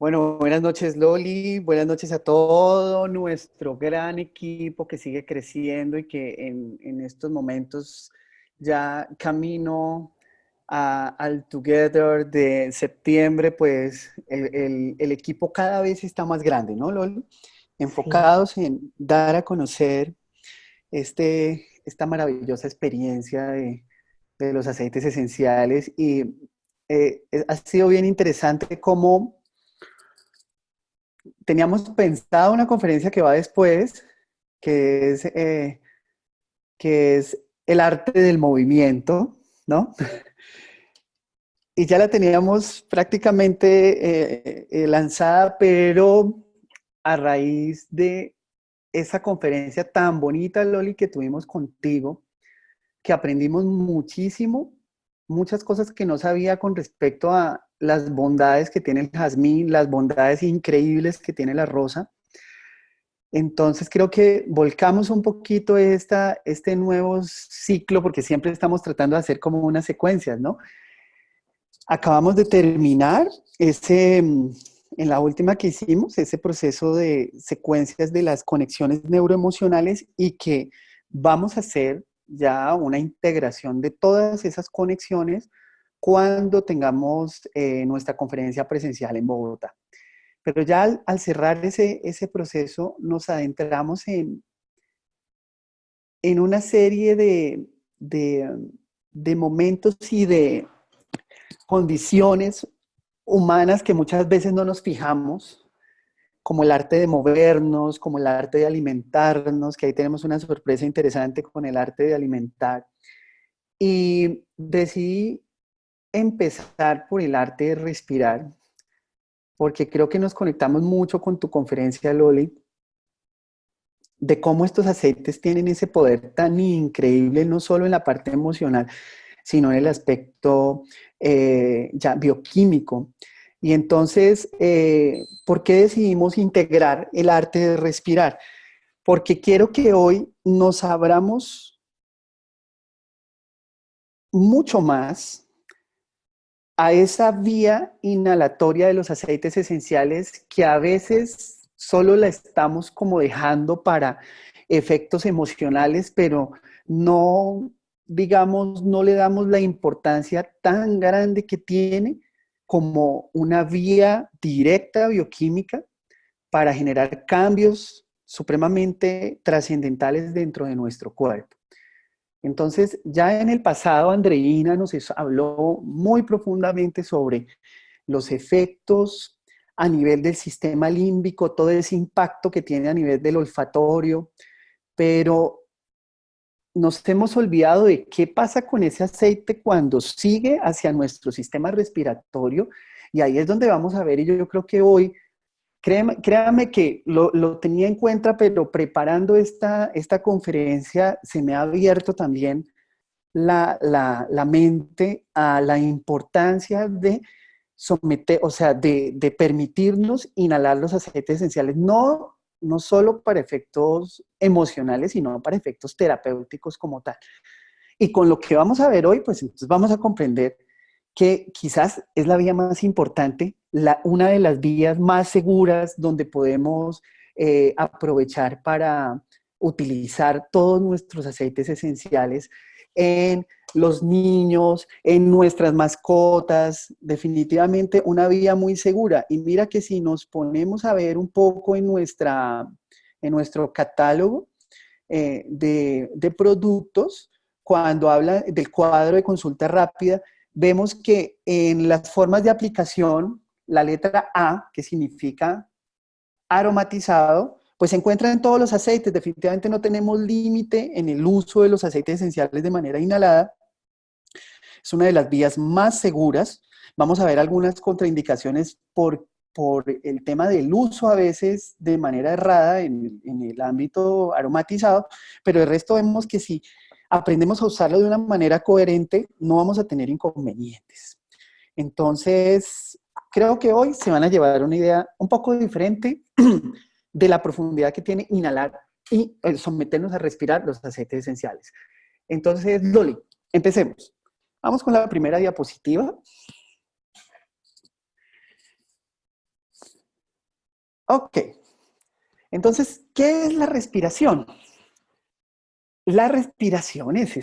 Bueno, buenas noches Loli, buenas noches a todo nuestro gran equipo que sigue creciendo y que en estos momentos ya camino al Together de septiembre, pues el equipo cada vez está más grande, ¿no, Loli? Sí, Enfocados en dar a conocer esta maravillosa experiencia de los aceites esenciales y ha sido bien interesante cómo teníamos pensado una conferencia que va después, que es, eh, que es el arte del movimiento, ¿no? Y ya la teníamos prácticamente lanzada, pero a raíz de esa conferencia tan bonita, Loli, que tuvimos contigo, que aprendimos muchísimo, muchas cosas que no sabía con respecto a las bondades que tiene el jazmín, las bondades increíbles que tiene la rosa. Entonces creo que volcamos un poquito este nuevo ciclo, porque siempre estamos tratando de hacer como unas secuencias, ¿no? Acabamos de terminar en la última que hicimos, ese proceso de secuencias de las conexiones neuroemocionales y que vamos a hacer ya una integración de todas esas conexiones cuando tengamos nuestra conferencia presencial en Bogotá. Pero ya al cerrar ese proceso nos adentramos en una serie de, de momentos y de condiciones humanas que muchas veces no nos fijamos, como el arte de movernos, como el arte de alimentarnos, que ahí tenemos una sorpresa interesante con el arte de alimentar. Y decidí empezar por el arte de respirar, porque creo que nos conectamos mucho con tu conferencia, Loli, de cómo estos aceites tienen ese poder tan increíble, no solo en la parte emocional, sino en el aspecto ya bioquímico. Y entonces, ¿por qué decidimos integrar el arte de respirar? Porque quiero que hoy nos abramos mucho más a esa vía inhalatoria de los aceites esenciales que a veces solo la estamos como dejando para efectos emocionales, pero no, digamos, no le damos la importancia tan grande que tiene como una vía directa bioquímica para generar cambios supremamente trascendentales dentro de nuestro cuerpo. Entonces, ya en el pasado, Andreina nos habló muy profundamente sobre los efectos a nivel del sistema límbico, todo ese impacto que tiene a nivel del olfatorio, pero nos hemos olvidado de qué pasa con ese aceite cuando sigue hacia nuestro sistema respiratorio, y ahí es donde vamos a ver, y yo creo que hoy, créame que lo tenía en cuenta, pero preparando esta conferencia se me ha abierto también la mente a la importancia de someter, o sea, de permitirnos inhalar los aceites esenciales, no solo para efectos emocionales, sino para efectos terapéuticos como tal. Y con lo que vamos a ver hoy, pues entonces vamos a comprender que quizás es la vía más importante, una de las vías más seguras donde podemos aprovechar para utilizar todos nuestros aceites esenciales en los niños, en nuestras mascotas, definitivamente una vía muy segura. Y mira que si nos ponemos a ver un poco en nuestro catálogo de productos, cuando habla del cuadro de consulta rápida, vemos que en las formas de aplicación, la letra A, que significa aromatizado, pues se encuentra en todos los aceites. Definitivamente no tenemos límite en el uso de los aceites esenciales de manera inhalada. Es una de las vías más seguras. Vamos a ver algunas contraindicaciones por el tema del uso a veces de manera errada en el ámbito aromatizado, pero el resto vemos que si aprendemos a usarlo de una manera coherente, no vamos a tener inconvenientes. Entonces, creo que hoy se van a llevar una idea un poco diferente de la profundidad que tiene inhalar y someternos a respirar los aceites esenciales. Entonces, Loli, empecemos. Vamos con la primera diapositiva. Ok, entonces, ¿qué es la respiración? La respiración es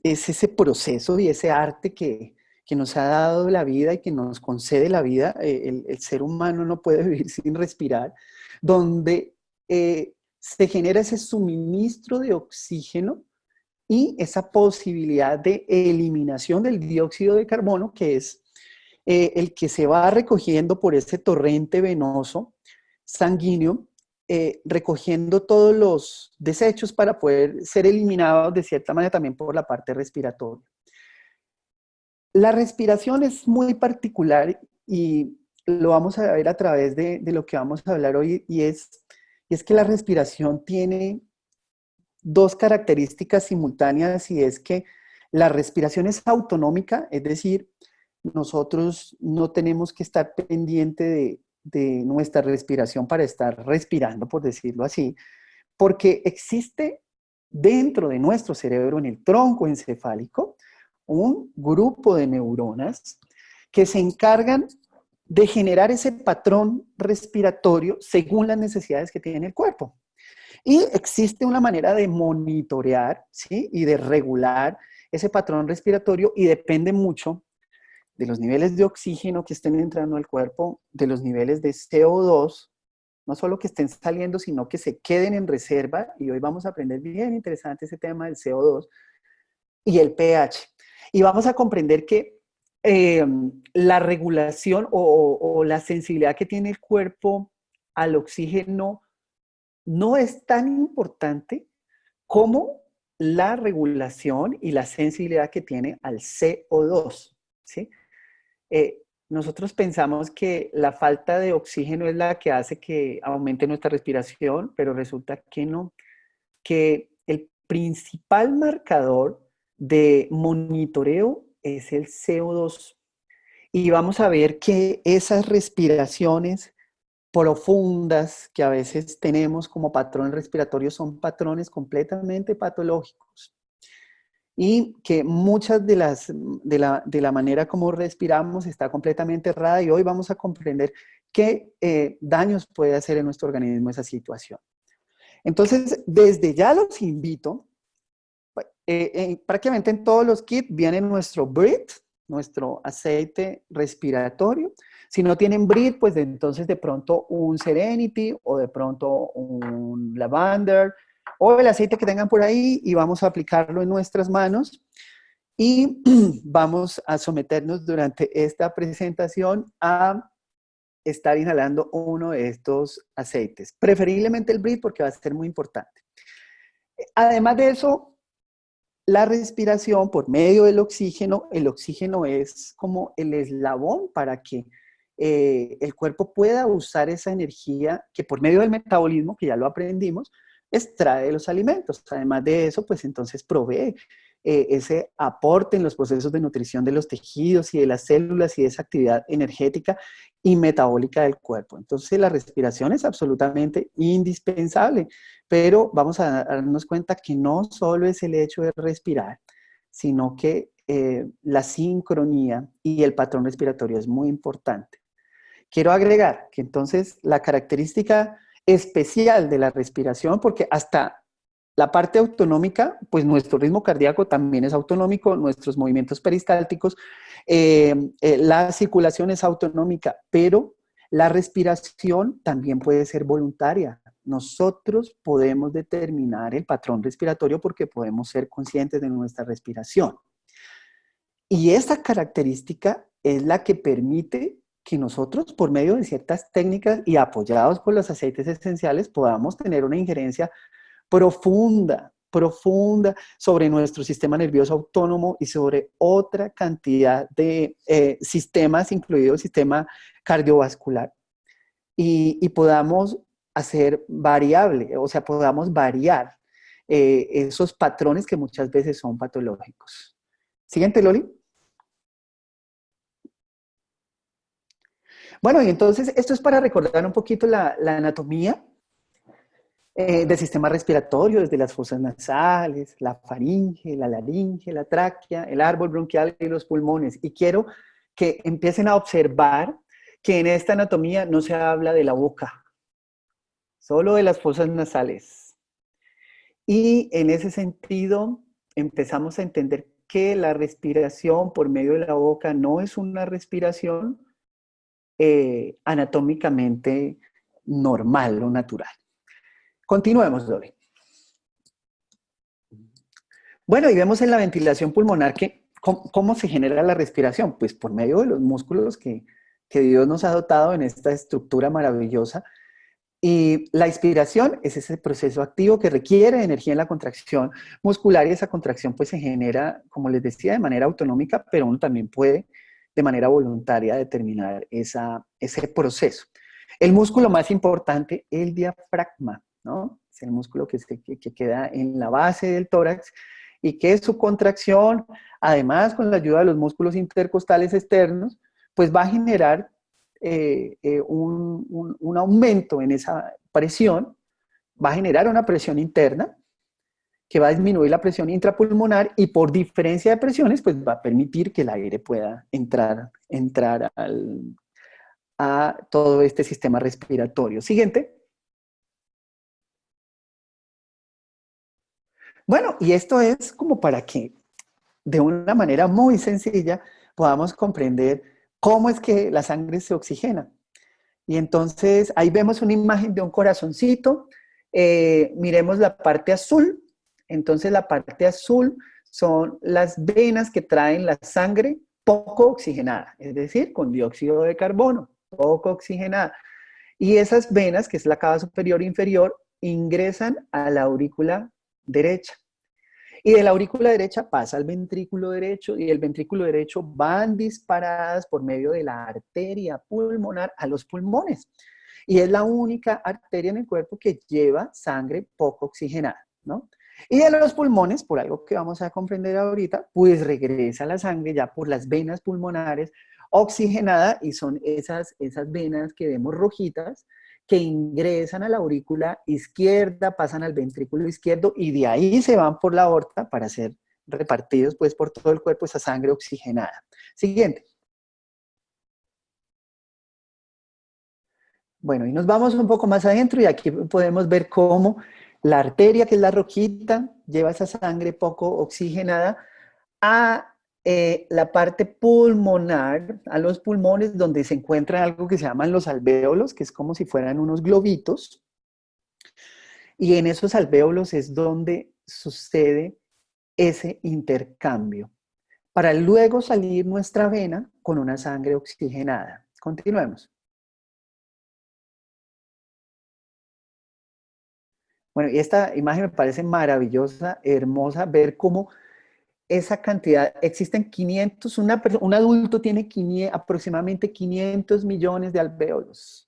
ese proceso y ese arte que nos ha dado la vida y que nos concede la vida. El ser humano no puede vivir sin respirar, donde se genera ese suministro de oxígeno y esa posibilidad de eliminación del dióxido de carbono, que es el que se va recogiendo por ese torrente venoso sanguíneo, recogiendo todos los desechos para poder ser eliminados de cierta manera también por la parte respiratoria. La respiración es muy particular y lo vamos a ver a través de lo que vamos a hablar hoy y es que la respiración tiene dos características simultáneas y es que la respiración es autonómica, es decir, nosotros no tenemos que estar pendiente de nuestra respiración para estar respirando, por decirlo así, porque existe dentro de nuestro cerebro, en el tronco encefálico, un grupo de neuronas que se encargan de generar ese patrón respiratorio según las necesidades que tiene el cuerpo. Y existe una manera de monitorear, ¿sí? Y de regular ese patrón respiratorio y depende mucho de los niveles de oxígeno que estén entrando al cuerpo, de los niveles de CO2, no solo que estén saliendo, sino que se queden en reserva. Y hoy vamos a aprender bien interesante ese tema del CO2 y el pH. Y vamos a comprender que eh, la regulación o la sensibilidad que tiene el cuerpo al oxígeno no es tan importante como la regulación y la sensibilidad que tiene al CO2, ¿sí? Nosotros pensamos que la falta de oxígeno es la que hace que aumente nuestra respiración, pero resulta que no, que el principal marcador de monitoreo es el CO2. Y vamos a ver que esas respiraciones profundas que a veces tenemos como patrón respiratorio son patrones completamente patológicos y que muchas de la manera como respiramos está completamente errada y hoy vamos a comprender qué daños puede hacer en nuestro organismo esa situación. Entonces, desde ya los invito, prácticamente en todos los kits viene nuestro BRIT, nuestro aceite respiratorio. Si no tienen BRIT, pues entonces de pronto un Serenity o de pronto un Lavender o el aceite que tengan por ahí y vamos a aplicarlo en nuestras manos y vamos a someternos durante esta presentación a estar inhalando uno de estos aceites, preferiblemente el BRIT porque va a ser muy importante. Además de eso, la respiración por medio del oxígeno, el oxígeno es como el eslabón para que el cuerpo pueda usar esa energía que por medio del metabolismo, que ya lo aprendimos, extrae de los alimentos. Además de eso, pues entonces provee ese aporte en los procesos de nutrición de los tejidos y de las células y de esa actividad energética y metabólica del cuerpo. Entonces la respiración es absolutamente indispensable, pero vamos a darnos cuenta que no solo es el hecho de respirar, sino que la sincronía y el patrón respiratorio es muy importante. Quiero agregar que entonces la característica especial de la respiración, porque hasta la parte autonómica, pues nuestro ritmo cardíaco también es autonómico, nuestros movimientos peristálticos, la circulación es autonómica, pero la respiración también puede ser voluntaria. Nosotros podemos determinar el patrón respiratorio porque podemos ser conscientes de nuestra respiración. Y esa característica es la que permite que nosotros, por medio de ciertas técnicas y apoyados por los aceites esenciales, podamos tener una injerencia profunda sobre nuestro sistema nervioso autónomo y sobre otra cantidad de sistemas, incluido el sistema cardiovascular. Y podamos hacer variable, o sea, podamos variar esos patrones que muchas veces son patológicos. Siguiente, Loli. Bueno, y entonces esto es para recordar un poquito la anatomía del sistema respiratorio, desde las fosas nasales, la faringe, la laringe, la tráquea, el árbol bronquial y los pulmones. Y quiero que empiecen a observar que en esta anatomía no se habla de la boca, solo de las fosas nasales. Y en ese sentido empezamos a entender que la respiración por medio de la boca no es una respiración anatómicamente normal o natural. Continuemos, Dori. Bueno, y vemos en la ventilación pulmonar que cómo se genera la respiración, pues por medio de los músculos que Dios nos ha dotado en esta estructura maravillosa. Y la inspiración es ese proceso activo que requiere energía en la contracción muscular y esa contracción pues se genera, como les decía, de manera autonómica, pero uno también puede de manera voluntaria determinar ese proceso. El músculo más importante, el diafragma, ¿no? Es el músculo que queda en la base del tórax y que su contracción, además con la ayuda de los músculos intercostales externos, pues va a generar un aumento en esa presión, va a generar una presión interna que va a disminuir la presión intrapulmonar y por diferencia de presiones, pues va a permitir que el aire pueda entrar a todo este sistema respiratorio. Siguiente. Bueno, y esto es como para que de una manera muy sencilla podamos comprender cómo es que la sangre se oxigena. Y entonces ahí vemos una imagen de un corazoncito. Miremos la parte azul. Entonces la parte azul son las venas que traen la sangre poco oxigenada, es decir, con dióxido de carbono, poco oxigenada. Y esas venas, que es la cava superior e inferior, ingresan a la aurícula derecha. Y de la aurícula derecha pasa al ventrículo derecho y el ventrículo derecho van disparadas por medio de la arteria pulmonar a los pulmones. Y es la única arteria en el cuerpo que lleva sangre poco oxigenada, ¿no? Y de los pulmones, por algo que vamos a comprender ahorita, pues regresa la sangre ya por las venas pulmonares oxigenada y son esas venas que vemos rojitas que ingresan a la aurícula izquierda, pasan al ventrículo izquierdo y de ahí se van por la aorta para ser repartidos pues por todo el cuerpo esa sangre oxigenada. Siguiente. Bueno, y nos vamos un poco más adentro y aquí podemos ver cómo la arteria, que es la rojita, lleva esa sangre poco oxigenada a la parte pulmonar, a los pulmones, donde se encuentra algo que se llaman los alvéolos, que es como si fueran unos globitos. Y en esos alvéolos es donde sucede ese intercambio, para luego salir nuestra vena con una sangre oxigenada. Continuemos. Bueno, y esta imagen me parece maravillosa, hermosa, ver cómo esa cantidad, existen 500, un adulto tiene aproximadamente 500 millones de alvéolos.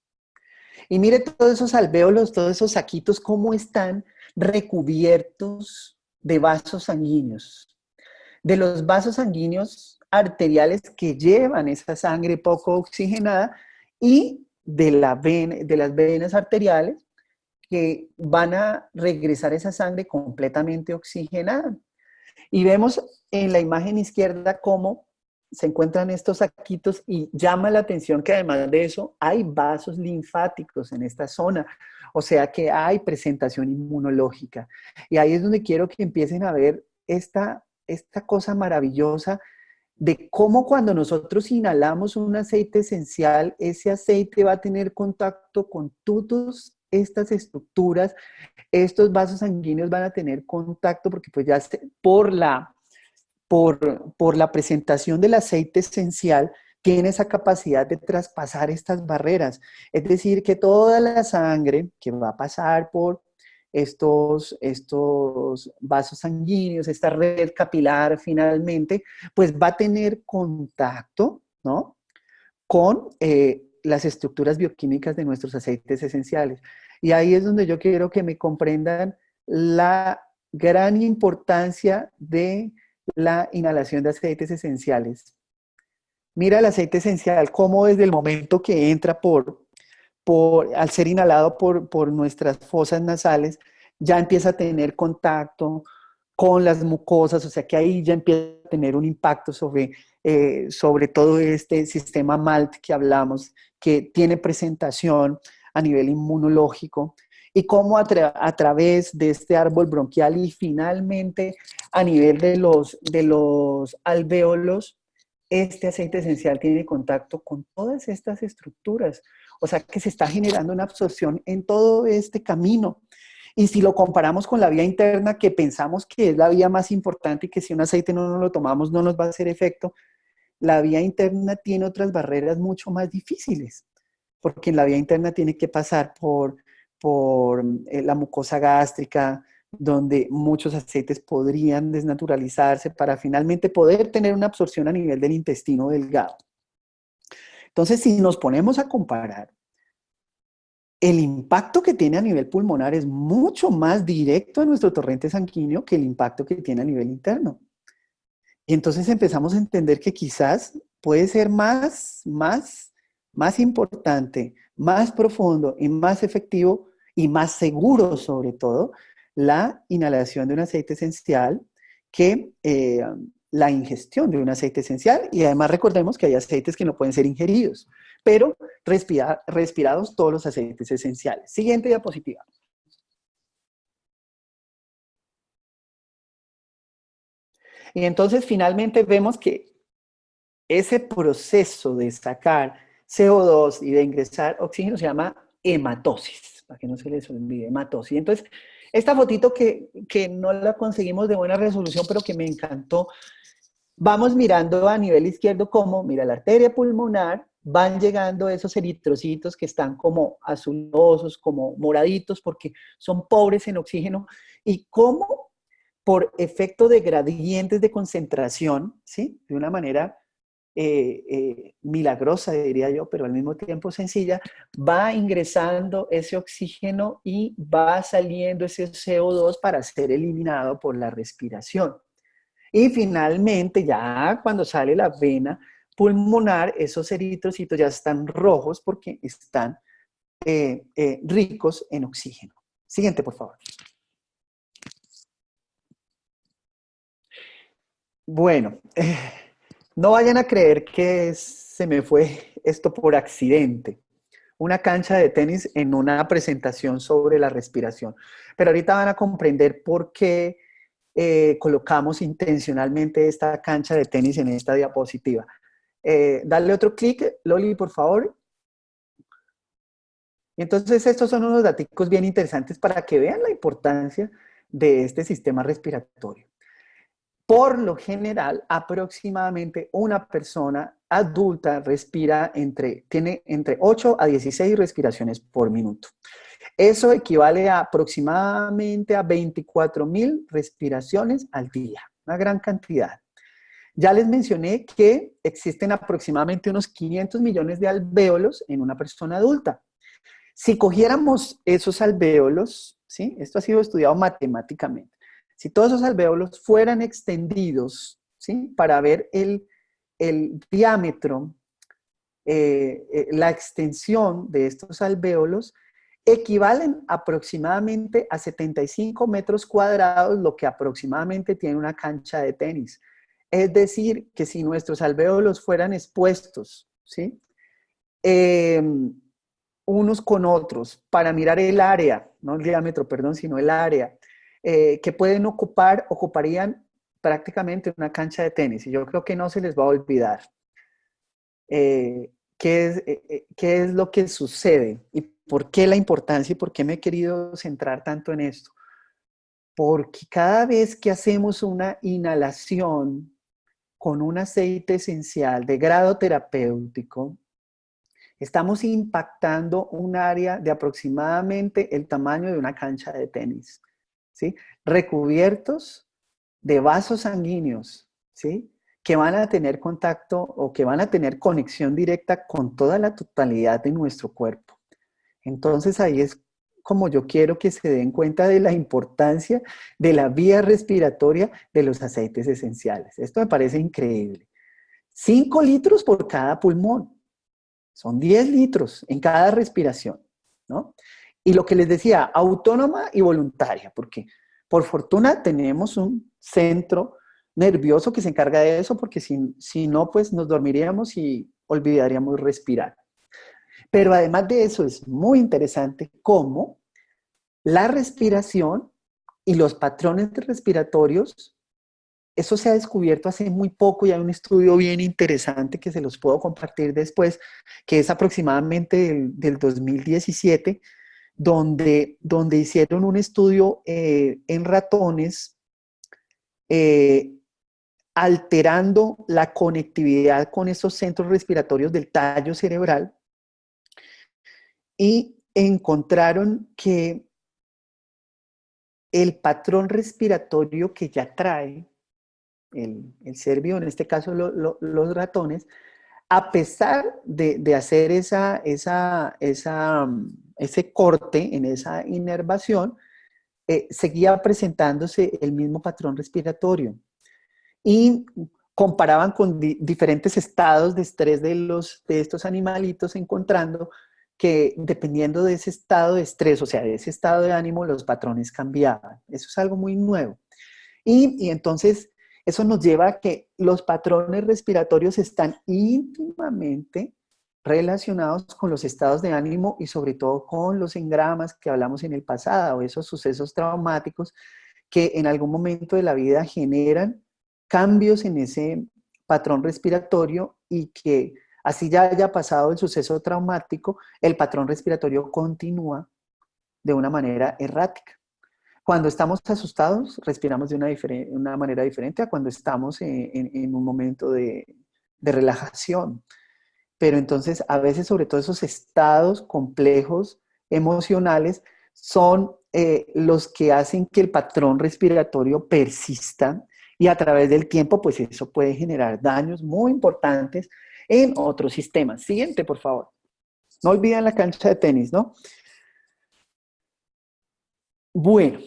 Y mire todos esos alvéolos, todos esos saquitos, cómo están recubiertos de vasos sanguíneos. De los vasos sanguíneos arteriales que llevan esa sangre poco oxigenada y de las venas arteriales que van a regresar esa sangre completamente oxigenada. Y vemos en la imagen izquierda cómo se encuentran estos saquitos y llama la atención que además de eso hay vasos linfáticos en esta zona, o sea que hay presentación inmunológica. Y ahí es donde quiero que empiecen a ver esta cosa maravillosa de cómo cuando nosotros inhalamos un aceite esencial, ese aceite va a tener contacto con todas estas estructuras, estos vasos sanguíneos van a tener contacto porque pues ya por la presentación del aceite esencial tiene esa capacidad de traspasar estas barreras. Es decir, que toda la sangre que va a pasar por estos vasos sanguíneos, esta red capilar finalmente, pues va a tener contacto, ¿no? Con las estructuras bioquímicas de nuestros aceites esenciales. Y ahí es donde yo quiero que me comprendan la gran importancia de la inhalación de aceites esenciales. Mira el aceite esencial, cómo desde el momento que entra al ser inhalado por nuestras fosas nasales, ya empieza a tener contacto con las mucosas, o sea que ahí ya empieza a tener un impacto sobre sobre todo este sistema MALT que hablamos, que tiene presentación a nivel inmunológico, y cómo a través de este árbol bronquial y finalmente a nivel de los alvéolos, este aceite esencial tiene contacto con todas estas estructuras. O sea que se está generando una absorción en todo este camino. Y si lo comparamos con la vía interna, que pensamos que es la vía más importante y que si un aceite no nos lo tomamos no nos va a hacer efecto, la vía interna tiene otras barreras mucho más difíciles, porque en la vía interna tiene que pasar por la mucosa gástrica, donde muchos aceites podrían desnaturalizarse para finalmente poder tener una absorción a nivel del intestino delgado. Entonces, si nos ponemos a comparar, el impacto que tiene a nivel pulmonar es mucho más directo a nuestro torrente sanguíneo que el impacto que tiene a nivel interno. Y entonces empezamos a entender que quizás puede ser más importante, más profundo y más efectivo y más seguro sobre todo la inhalación de un aceite esencial que la ingestión de un aceite esencial. Y además recordemos que hay aceites que no pueden ser ingeridos, pero respirados todos los aceites esenciales. Siguiente diapositiva. Y entonces finalmente vemos que ese proceso de sacar CO2 y de ingresar oxígeno se llama hematosis, para que no se les olvide, hematosis. Entonces, esta fotito que no la conseguimos de buena resolución, pero que me encantó, vamos mirando a nivel izquierdo cómo, mira, la arteria pulmonar, van llegando esos eritrocitos que están como azulosos, como moraditos, porque son pobres en oxígeno, y cómo por efecto de gradientes de concentración, ¿sí? De una manera milagrosa, diría yo, pero al mismo tiempo sencilla, va ingresando ese oxígeno y va saliendo ese CO2 para ser eliminado por la respiración. Y finalmente, ya cuando sale la vena pulmonar, esos eritrocitos ya están rojos porque están ricos en oxígeno. Siguiente, por favor. Bueno, no vayan a creer que se me fue esto por accidente. Una cancha de tenis en una presentación sobre la respiración. Pero ahorita van a comprender por qué colocamos intencionalmente esta cancha de tenis en esta diapositiva. Dale otro clic, Loli, por favor. Y entonces estos son unos datos bien interesantes para que vean la importancia de este sistema respiratorio. Por lo general, aproximadamente una persona adulta tiene entre 8 a 16 respiraciones por minuto. Eso equivale a aproximadamente a 24,000 respiraciones al día, una gran cantidad. Ya les mencioné que existen aproximadamente unos 500 millones de alvéolos en una persona adulta. Si cogiéramos esos alvéolos, ¿sí? Esto ha sido estudiado matemáticamente. Si todos esos alvéolos fueran extendidos, ¿sí? Para ver el diámetro, la extensión de estos alvéolos, equivalen aproximadamente a 75 metros cuadrados, lo que aproximadamente tiene una cancha de tenis. Es decir, que si nuestros alvéolos fueran expuestos, ¿sí? Unos con otros para mirar el área, no el diámetro, perdón, sino el área, que pueden ocuparían prácticamente una cancha de tenis. Y yo creo que no se les va a olvidar qué es lo que sucede y por qué la importancia y por qué me he querido centrar tanto en esto. Porque cada vez que hacemos una inhalación con un aceite esencial de grado terapéutico, estamos impactando un área de aproximadamente el tamaño de una cancha de tenis, ¿sí? Recubiertos de vasos sanguíneos, ¿sí? Que van a tener contacto o que van a tener conexión directa con toda la totalidad de nuestro cuerpo. Entonces ahí es como yo quiero que se den cuenta de la importancia de la vía respiratoria de los aceites esenciales. Esto me parece increíble. 5 litros por cada pulmón. Son 10 litros en cada respiración, ¿no? Y lo que les decía, autónoma y voluntaria, porque por fortuna tenemos un centro nervioso que se encarga de eso, porque si no, pues nos dormiríamos y olvidaríamos respirar. Pero además de eso, es muy interesante cómo la respiración y los patrones respiratorios, eso se ha descubierto hace muy poco y hay un estudio bien interesante que se los puedo compartir después, que es aproximadamente del 2017, donde hicieron un estudio en ratones eh, alterando la conectividad con esos centros respiratorios del tallo cerebral y encontraron que el patrón respiratorio que ya trae el ser vivo, en este caso los ratones, a pesar de hacer ese corte en esa inervación, seguía presentándose el mismo patrón respiratorio. Y comparaban con diferentes estados de estrés de estos animalitos, encontrando que dependiendo de ese estado de estrés, o sea, de ese estado de ánimo, los patrones cambiaban. Eso es algo muy nuevo. Y entonces eso nos lleva a que los patrones respiratorios están íntimamente relacionados con los estados de ánimo y sobre todo con los engramas que hablamos en el pasado, o esos sucesos traumáticos que en algún momento de la vida generan cambios en ese patrón respiratorio y que así ya haya pasado el suceso traumático, el patrón respiratorio continúa de una manera errática. Cuando estamos asustados, respiramos de una manera diferente a cuando estamos en un momento de relajación. Pero entonces, a veces, sobre todo esos estados complejos emocionales, son los que hacen que el patrón respiratorio persista y a través del tiempo, pues eso puede generar daños muy importantes en otros sistemas. Siguiente, por favor. No olviden la cancha de tenis, ¿no? Bueno,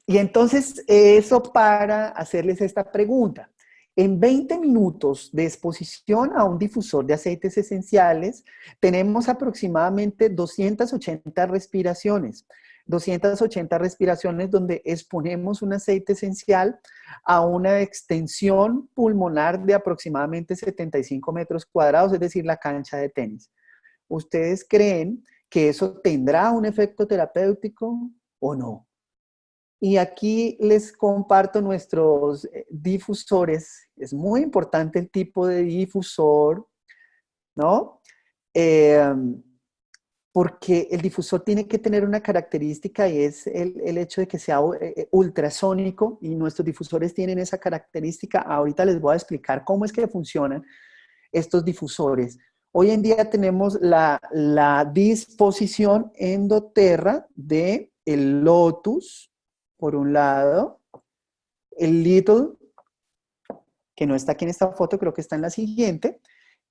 y entonces eso para hacerles esta pregunta. En 20 minutos de exposición a un difusor de aceites esenciales, tenemos aproximadamente 280 respiraciones. 280 respiraciones donde exponemos un aceite esencial a una extensión pulmonar de aproximadamente 75 metros cuadrados, es decir, la cancha de tenis. ¿Ustedes creen que eso tendrá un efecto terapéutico o no? Y aquí les comparto nuestros difusores. Es muy importante el tipo de difusor, ¿no? Eh, porque el difusor tiene que tener una característica y es el hecho de que sea ultrasónico y nuestros difusores tienen esa característica. Ahorita les voy a explicar cómo es que funcionan estos difusores. Hoy en día tenemos la disposición endoterra de el Lotus, por un lado, el Little, que no está aquí en esta foto, creo que está en la siguiente,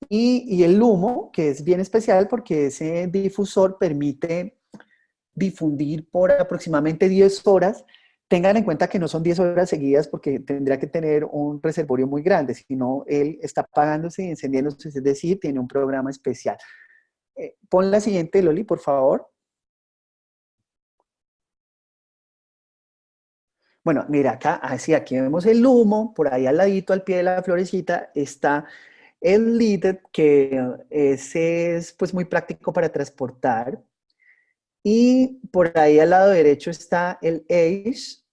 y el Lumo, que es bien especial porque ese difusor permite difundir por aproximadamente 10 horas. Tengan en cuenta que no son 10 horas seguidas porque tendría que tener un reservorio muy grande, sino él está apagándose y encendiéndose, es decir, tiene un programa especial. Pon la siguiente, Loli, por favor. Bueno, mira, acá, así aquí vemos el humo, por ahí al ladito, al pie de la florecita, está el líder, que ese es pues muy práctico para transportar. Y por ahí al lado derecho está el Ace,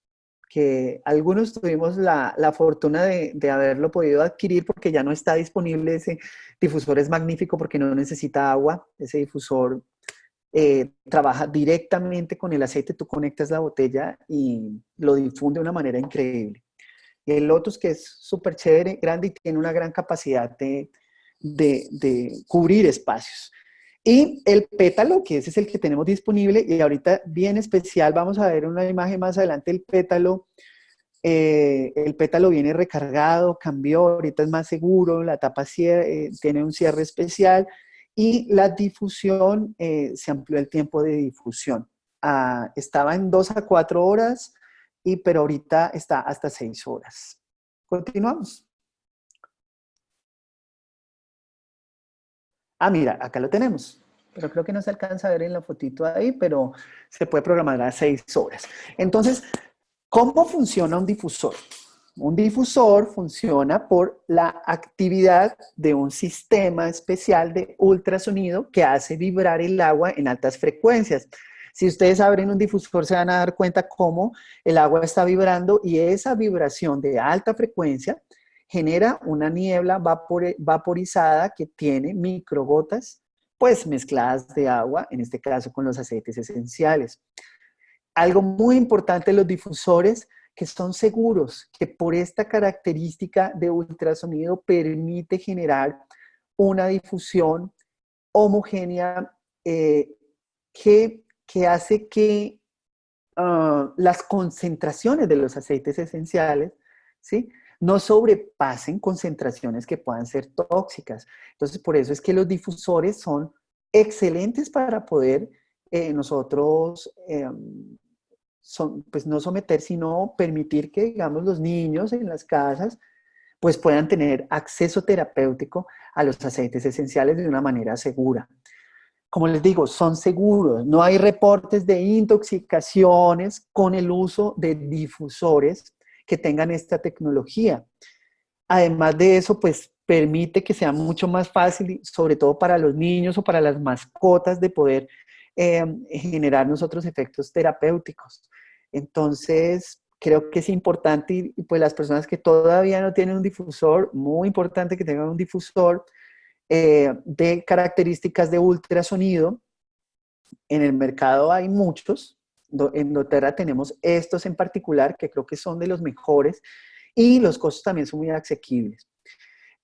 que algunos tuvimos la fortuna de haberlo podido adquirir porque ya no está disponible. Ese difusor es magnífico porque no necesita agua. Ese difusor trabaja directamente con el aceite, tú conectas la botella y lo difunde de una manera increíble. Y el Lotus, que es súper chévere, grande y tiene una gran capacidad de cubrir espacios. Y el pétalo, que ese es el que tenemos disponible, y ahorita bien especial, vamos a ver una imagen más adelante, el pétalo viene recargado, cambió, ahorita es más seguro, la tapa tiene un cierre especial, y la difusión, se amplió el tiempo de difusión. Estaba en 2 a 4 horas, pero ahorita está hasta 6 horas. Continuamos. Mira, acá lo tenemos. Pero creo que no se alcanza a ver en la fotito ahí, pero se puede programar a 6 horas. Entonces, ¿cómo funciona un difusor? Un difusor funciona por la actividad de un sistema especial de ultrasonido que hace vibrar el agua en altas frecuencias. Si ustedes abren un difusor se van a dar cuenta cómo el agua está vibrando y esa vibración de alta frecuencia genera una niebla vaporizada que tiene microgotas pues mezcladas de agua, en este caso con los aceites esenciales. Algo muy importante de los difusores, que son seguros, que por esta característica de ultrasonido permite generar una difusión homogénea que hace que las concentraciones de los aceites esenciales, ¿sí?, no sobrepasen concentraciones que puedan ser tóxicas. Entonces, por eso es que los difusores son excelentes para poder nosotros pues no someter, sino permitir que, digamos, los niños en las casas pues puedan tener acceso terapéutico a los aceites esenciales de una manera segura. Como les digo, son seguros, no hay reportes de intoxicaciones con el uso de difusores que tengan esta tecnología. Además de eso, pues permite que sea mucho más fácil, sobre todo para los niños o para las mascotas, de poder generar nosotros efectos terapéuticos. Entonces, creo que es importante, y pues las personas que todavía no tienen un difusor, muy importante que tengan un difusor de características de ultrasonido. En el mercado hay muchos, en doTERRA tenemos estos en particular, que creo que son de los mejores, y los costos también son muy asequibles.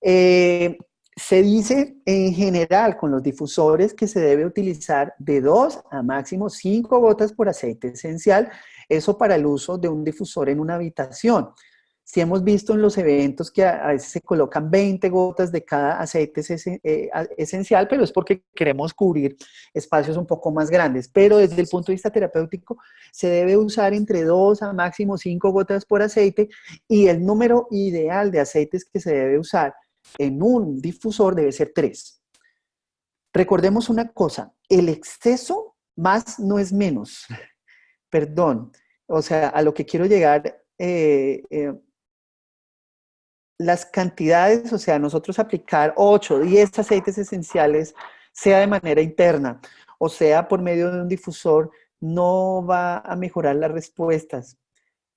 Se dice en general con los difusores que se debe utilizar de 2 a máximo 5 gotas por aceite esencial, eso para el uso de un difusor en una habitación. Si hemos visto en los eventos que a veces se colocan 20 gotas de cada aceite esencial, pero es porque queremos cubrir espacios un poco más grandes. Pero desde el punto de vista terapéutico, se debe usar entre 2 a máximo 5 gotas por aceite, y el número ideal de aceites que se debe usar en un difusor debe ser 3. Recordemos una cosa, el exceso más no es menos. Perdón, o sea, a lo que quiero llegar, las cantidades, o sea, nosotros aplicar 8 o 10 aceites esenciales, sea de manera interna o sea por medio de un difusor, no va a mejorar las respuestas.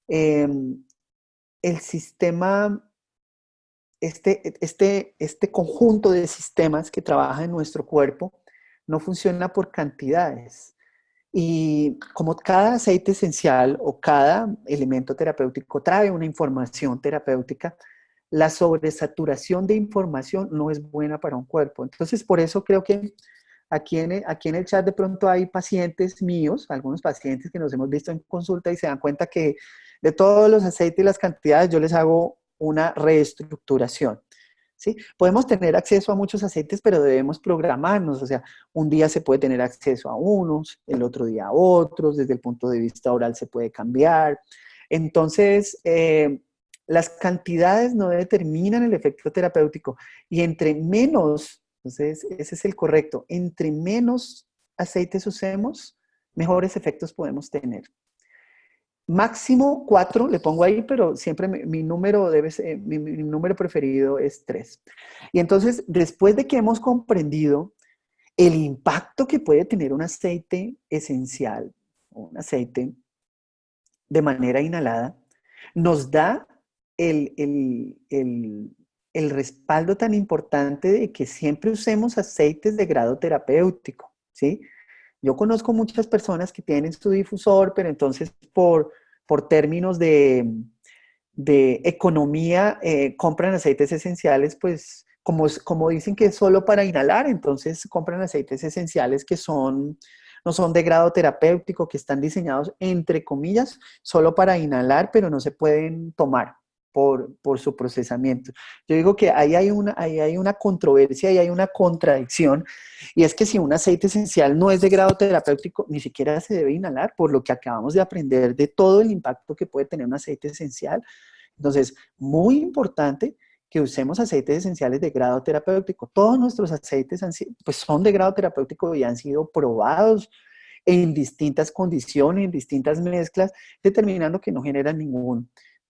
El sistema, este conjunto de sistemas que trabaja en nuestro cuerpo, no funciona por cantidades. Y como cada aceite esencial o cada elemento terapéutico trae una información terapéutica, la sobresaturación de información no es buena para un cuerpo. Entonces, por eso creo que aquí en el chat de pronto hay pacientes míos, algunos pacientes que nos hemos visto en consulta y se dan cuenta que de todos los aceites y las cantidades yo les hago una reestructuración. ¿Sí? Podemos tener acceso a muchos aceites, pero debemos programarnos, o sea, un día se puede tener acceso a unos, el otro día a otros, desde el punto de vista oral se puede cambiar. Entonces, las cantidades no determinan el efecto terapéutico, y entre menos, entonces ese es el correcto, entre menos aceites usemos, mejores efectos podemos tener. Máximo 4 le pongo ahí, pero siempre mi número mi número preferido es 3. Y entonces, después de que hemos comprendido el impacto que puede tener un aceite esencial, un aceite de manera inhalada, nos da el respaldo tan importante de que siempre usemos aceites de grado terapéutico, ¿sí? Yo conozco muchas personas que tienen su difusor, pero entonces por términos de economía compran aceites esenciales, pues como dicen que es solo para inhalar, entonces compran aceites esenciales que no son de grado terapéutico, que están diseñados, entre comillas, solo para inhalar, pero no se pueden tomar por su procesamiento. Yo digo que ahí hay una controversia y hay una contradicción, y es que si un aceite esencial no es de grado terapéutico, ni siquiera se debe inhalar, por lo que acabamos de aprender de todo el impacto que puede tener un aceite esencial. Entonces, muy importante que usemos aceites esenciales de grado terapéutico. Todos nuestros aceites pues son de grado terapéutico y han sido probados en distintas condiciones, en distintas mezclas, determinando que no generan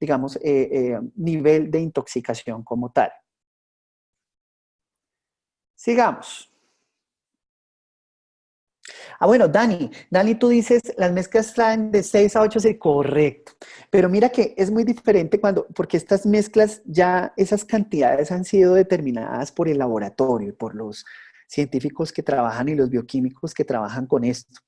digamos, nivel de intoxicación como tal. Sigamos. Bueno, Dani, tú dices, las mezclas traen de 6 a 8, sí, correcto. Pero mira que es muy diferente porque estas mezclas ya, esas cantidades han sido determinadas por el laboratorio, por los científicos que trabajan y los bioquímicos que trabajan con esto,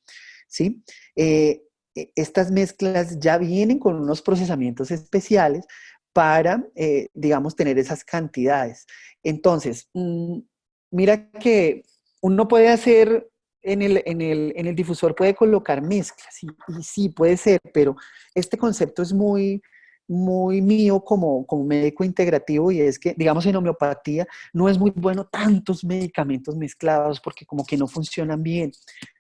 ¿sí? Estas mezclas ya vienen con unos procesamientos especiales para, digamos, tener esas cantidades. Entonces, mira que uno puede hacer en el difusor puede colocar mezclas, y sí, puede ser, pero este concepto es muy mío como médico integrativo, y es que, digamos, en homeopatía no es muy bueno tantos medicamentos mezclados porque como que no funcionan bien,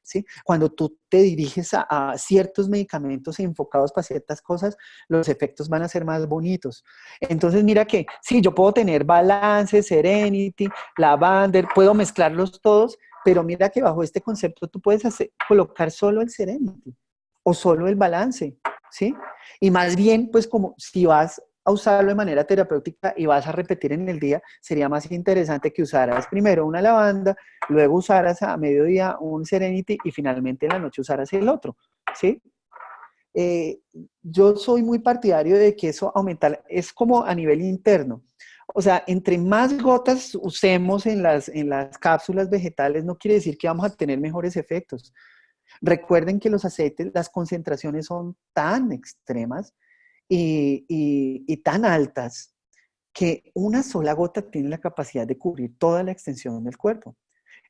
¿sí? Cuando tú te diriges a ciertos medicamentos enfocados para ciertas cosas, los efectos van a ser más bonitos. Entonces, mira que sí, yo puedo tener Balance, Serenity, Lavender, puedo mezclarlos todos, pero mira que bajo este concepto tú puedes colocar solo el Serenity o solo el Balance, ¿sí? Y más bien, pues como si vas a usarlo de manera terapéutica y vas a repetir en el día, sería más interesante que usaras primero una lavanda, luego usaras a mediodía un Serenity y finalmente en la noche usaras el otro, ¿sí? Eh, yo soy muy partidario de que eso aumentar, es como a nivel interno. O sea, entre más gotas usemos en las cápsulas vegetales, no quiere decir que vamos a tener mejores efectos. Recuerden que los aceites, las concentraciones son tan extremas y tan altas que una sola gota tiene la capacidad de cubrir toda la extensión del cuerpo.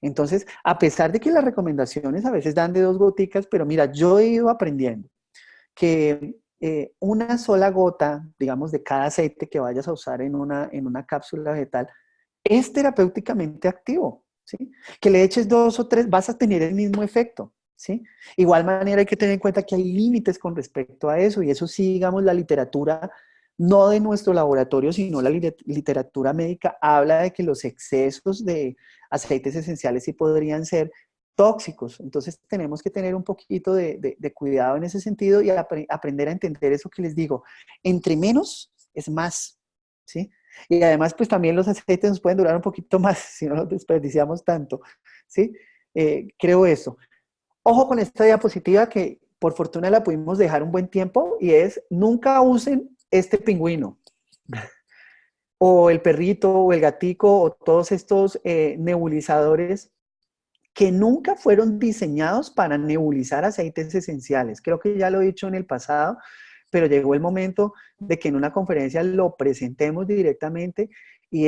Entonces, a pesar de que las recomendaciones a veces dan de 2 goticas, pero mira, yo he ido aprendiendo que una sola gota, digamos, de cada aceite que vayas a usar en una cápsula vegetal, es terapéuticamente activo, ¿sí? Que le eches 2 o 3, vas a tener el mismo efecto, ¿sí? Igual manera hay que tener en cuenta que hay límites con respecto a eso, y eso sí, digamos, la literatura, no de nuestro laboratorio, sino la literatura médica, habla de que los excesos de aceites esenciales sí podrían ser tóxicos. Entonces tenemos que tener un poquito de cuidado en ese sentido y aprender a entender eso que les digo. Entre menos es más, ¿sí? Y además, pues también los aceites nos pueden durar un poquito más si no los desperdiciamos tanto, ¿sí? Creo eso. Ojo con esta diapositiva que por fortuna la pudimos dejar un buen tiempo, y es: nunca usen este pingüino o el perrito o el gatico o todos estos nebulizadores que nunca fueron diseñados para nebulizar aceites esenciales. Creo que ya lo he dicho en el pasado, pero llegó el momento de que en una conferencia lo presentemos directamente, y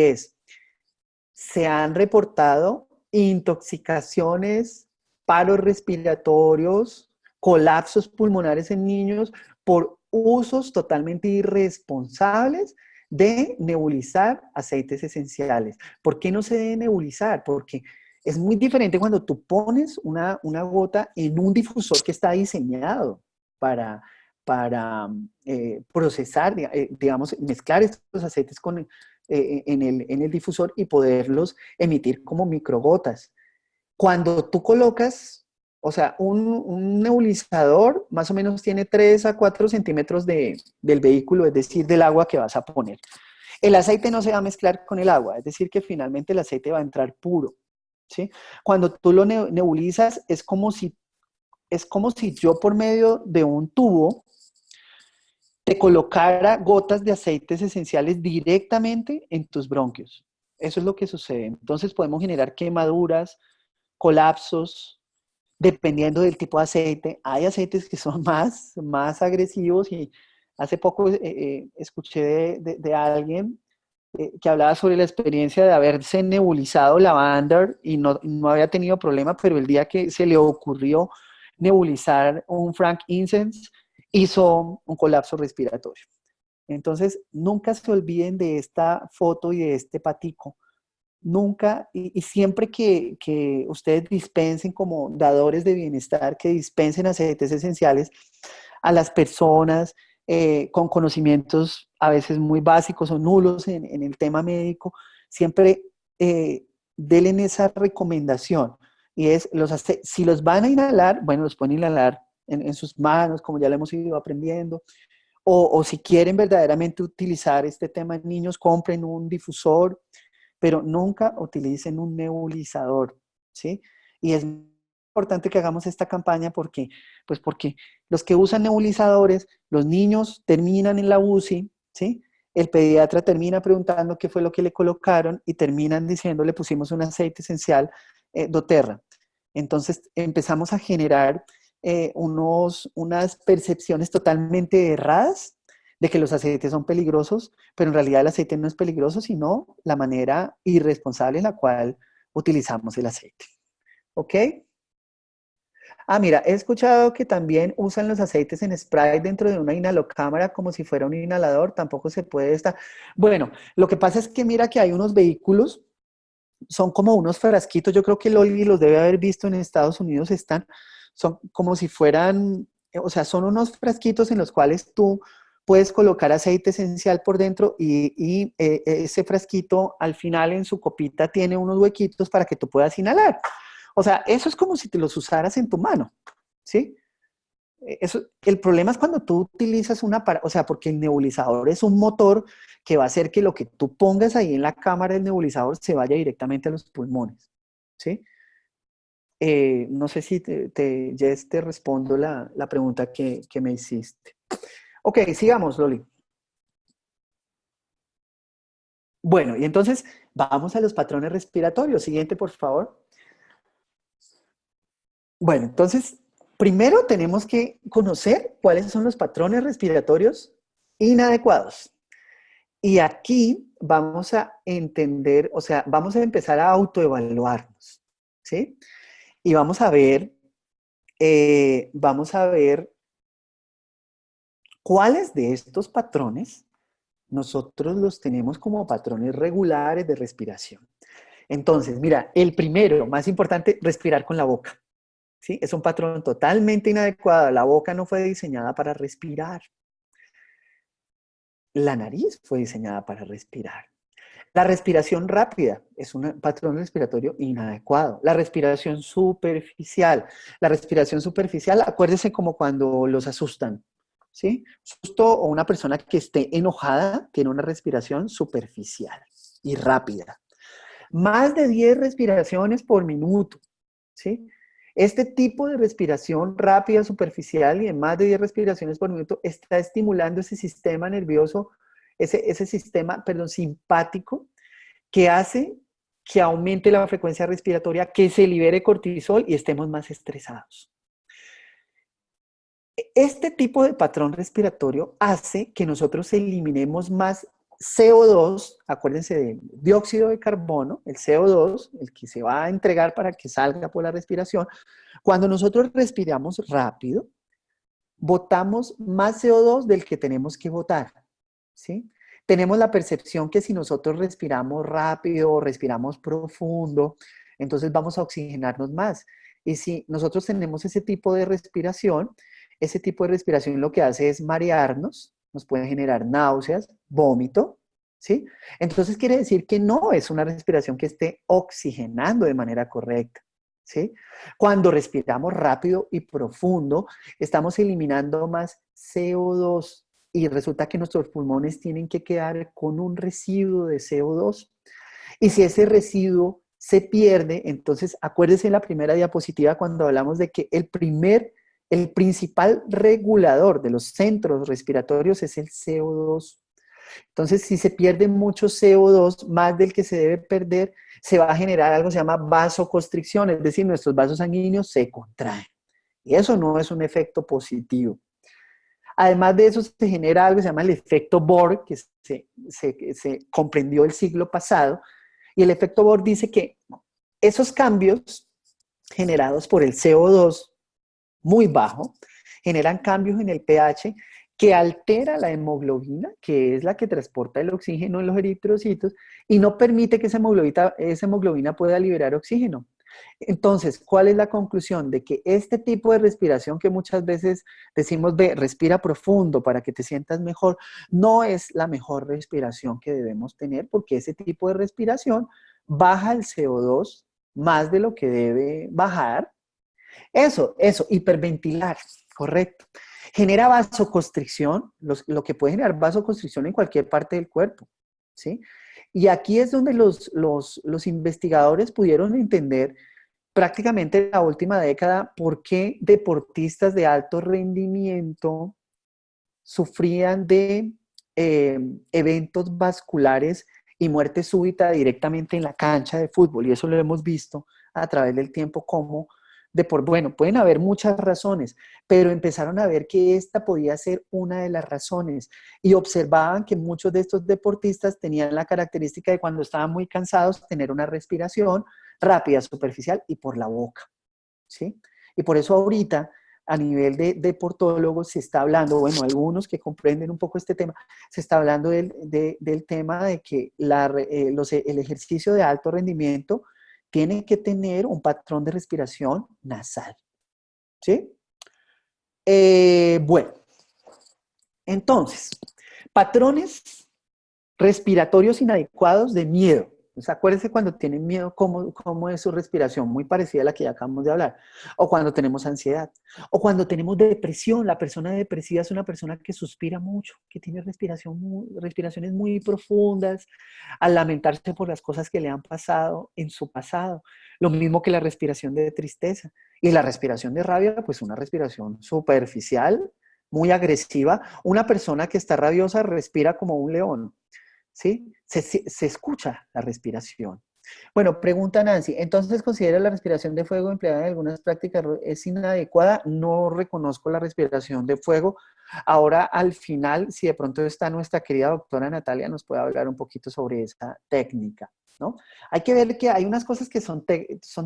se han reportado intoxicaciones, paros respiratorios, colapsos pulmonares en niños por usos totalmente irresponsables de nebulizar aceites esenciales. ¿Por qué no se debe nebulizar? Porque es muy diferente cuando tú pones una gota en un difusor que está diseñado para procesar, digamos, mezclar estos aceites en el difusor y poderlos emitir como microgotas. Cuando tú colocas, o sea, un nebulizador más o menos tiene 3 a 4 centímetros del vehículo, es decir, del agua que vas a poner. El aceite no se va a mezclar con el agua, es decir, que finalmente el aceite va a entrar puro, ¿sí? Cuando tú lo nebulizas, es como si yo por medio de un tubo te colocara gotas de aceites esenciales directamente en tus bronquios. Eso es lo que sucede. Entonces podemos generar quemaduras, colapsos, dependiendo del tipo de aceite. Hay aceites que son más agresivos, y hace poco escuché de alguien que hablaba sobre la experiencia de haberse nebulizado lavanda y no había tenido problema, pero el día que se le ocurrió nebulizar un frankincense, hizo un colapso respiratorio. Entonces, nunca se olviden de esta foto y de este patico. Nunca, y siempre que ustedes dispensen como dadores de bienestar, que dispensen aceites esenciales a las personas con conocimientos a veces muy básicos o nulos en el tema médico, siempre denle esa recomendación. Y es, si los van a inhalar, bueno, los pueden inhalar en sus manos, como ya lo hemos ido aprendiendo, O si quieren verdaderamente utilizar este tema en niños, compren un difusor, pero nunca utilicen un nebulizador, ¿sí? Y es importante que hagamos esta campaña porque, pues porque los que usan nebulizadores, los niños terminan en la UCI, ¿sí? El pediatra termina preguntando qué fue lo que le colocaron y terminan diciendo le pusimos un aceite esencial doTERRA. Entonces empezamos a generar unas percepciones totalmente erradas de que los aceites son peligrosos, pero en realidad el aceite no es peligroso, sino la manera irresponsable en la cual utilizamos el aceite. ¿Ok? Ah, mira, he escuchado que también usan los aceites en spray dentro de una inhalocámara como si fuera un inhalador, tampoco se puede estar. Bueno, lo que pasa es que mira que hay unos vehículos, son como unos frasquitos, yo creo que Loli los debe haber visto en Estados Unidos, son como si fueran, o sea, son unos frasquitos en los cuales tú puedes colocar aceite esencial por dentro y ese frasquito al final en su copita tiene unos huequitos para que tú puedas inhalar. O sea, eso es como si te los usaras en tu mano, ¿sí? El problema es cuando tú utilizas o sea, porque el nebulizador es un motor que va a hacer que lo que tú pongas ahí en la cámara del nebulizador se vaya directamente a los pulmones, ¿sí? No sé si Jess, te respondo la pregunta que me hiciste. Ok, sigamos, Loli. Bueno, y entonces vamos a los patrones respiratorios. Siguiente, por favor. Bueno, entonces, primero tenemos que conocer cuáles son los patrones respiratorios inadecuados. Y aquí vamos a entender, o sea, vamos a empezar a autoevaluarnos, ¿sí? Y vamos a ver cuáles de estos patrones nosotros los tenemos como patrones regulares de respiración. Entonces, mira, el primero, más importante, respirar con la boca, ¿sí? Es un patrón totalmente inadecuado. La boca no fue diseñada para respirar. La nariz fue diseñada para respirar. La respiración rápida es un patrón respiratorio inadecuado. La respiración superficial. La respiración superficial, acuérdense como cuando los asustan, ¿sí? Susto o una persona que esté enojada tiene una respiración superficial y rápida. Más de 10 respiraciones por minuto, ¿sí? Este tipo de respiración rápida, superficial y de más de 10 respiraciones por minuto está estimulando ese sistema nervioso, ese sistema, perdón, simpático, que hace que aumente la frecuencia respiratoria, que se libere cortisol y estemos más estresados. Este tipo de patrón respiratorio hace que nosotros eliminemos más CO2, acuérdense de dióxido de carbono, el CO2, el que se va a entregar para que salga por la respiración. Cuando nosotros respiramos rápido, botamos más CO2 del que tenemos que botar, ¿sí? Tenemos la percepción que si nosotros respiramos rápido, respiramos profundo, entonces vamos a oxigenarnos más. Y si nosotros tenemos ese tipo de respiración lo que hace es marearnos, nos puede generar náuseas, vómito, ¿sí? Entonces quiere decir que no es una respiración que esté oxigenando de manera correcta, ¿sí? Cuando respiramos rápido y profundo, estamos eliminando más CO2 y resulta que nuestros pulmones tienen que quedar con un residuo de CO2. Y si ese residuo se pierde, entonces acuérdense en la primera diapositiva cuando hablamos de que el principal regulador de los centros respiratorios es el CO2. Entonces, si se pierde mucho CO2, más del que se debe perder, se va a generar algo que se llama vasoconstricción, es decir, nuestros vasos sanguíneos se contraen. Y eso no es un efecto positivo. Además de eso, se genera algo que se llama el efecto Bohr, que se comprendió el siglo pasado. Y el efecto Bohr dice que esos cambios generados por el CO2 muy bajo generan cambios en el pH que altera la hemoglobina, que es la que transporta el oxígeno en los eritrocitos, y no permite que esa hemoglobina pueda liberar oxígeno. Entonces, ¿cuál es la conclusión? De que este tipo de respiración que muchas veces decimos, ve, respira profundo para que te sientas mejor, no es la mejor respiración que debemos tener, porque ese tipo de respiración baja el CO2 más de lo que debe bajar. Eso, hiperventilar, correcto. Genera vasoconstricción, lo que puede generar vasoconstricción en cualquier parte del cuerpo, ¿sí? Y aquí es donde los investigadores pudieron entender prácticamente en la última década por qué deportistas de alto rendimiento sufrían de eventos vasculares y muerte súbita directamente en la cancha de fútbol. Y eso lo hemos visto a través del tiempo como bueno, pueden haber muchas razones, pero empezaron a ver que esta podía ser una de las razones y observaban que muchos de estos deportistas tenían la característica de cuando estaban muy cansados tener una respiración rápida, superficial y por la boca, ¿sí? Y por eso ahorita a nivel de deportólogos se está hablando, bueno, algunos que comprenden un poco este tema, se está hablando del tema de que el ejercicio de alto rendimiento tiene que tener un patrón de respiración nasal, ¿sí? Bueno, entonces, patrones respiratorios inadecuados de miedo. O sea, acuérdense cuando tienen miedo, cómo es su respiración, muy parecida a la que ya acabamos de hablar. O cuando tenemos ansiedad. O cuando tenemos depresión. La persona depresiva es una persona que suspira mucho, que tiene respiraciones muy profundas, al lamentarse por las cosas que le han pasado en su pasado. Lo mismo que la respiración de tristeza. Y la respiración de rabia, pues una respiración superficial, muy agresiva. Una persona que está rabiosa respira como un león. ¿Sí? Se escucha la respiración. Bueno, pregunta Nancy, ¿entonces considera la respiración de fuego empleada en algunas prácticas es inadecuada? No reconozco la respiración de fuego. Ahora, al final, si de pronto está nuestra querida doctora Natalia, nos puede hablar un poquito sobre esa técnica, ¿no? Hay que ver que hay unas cosas que son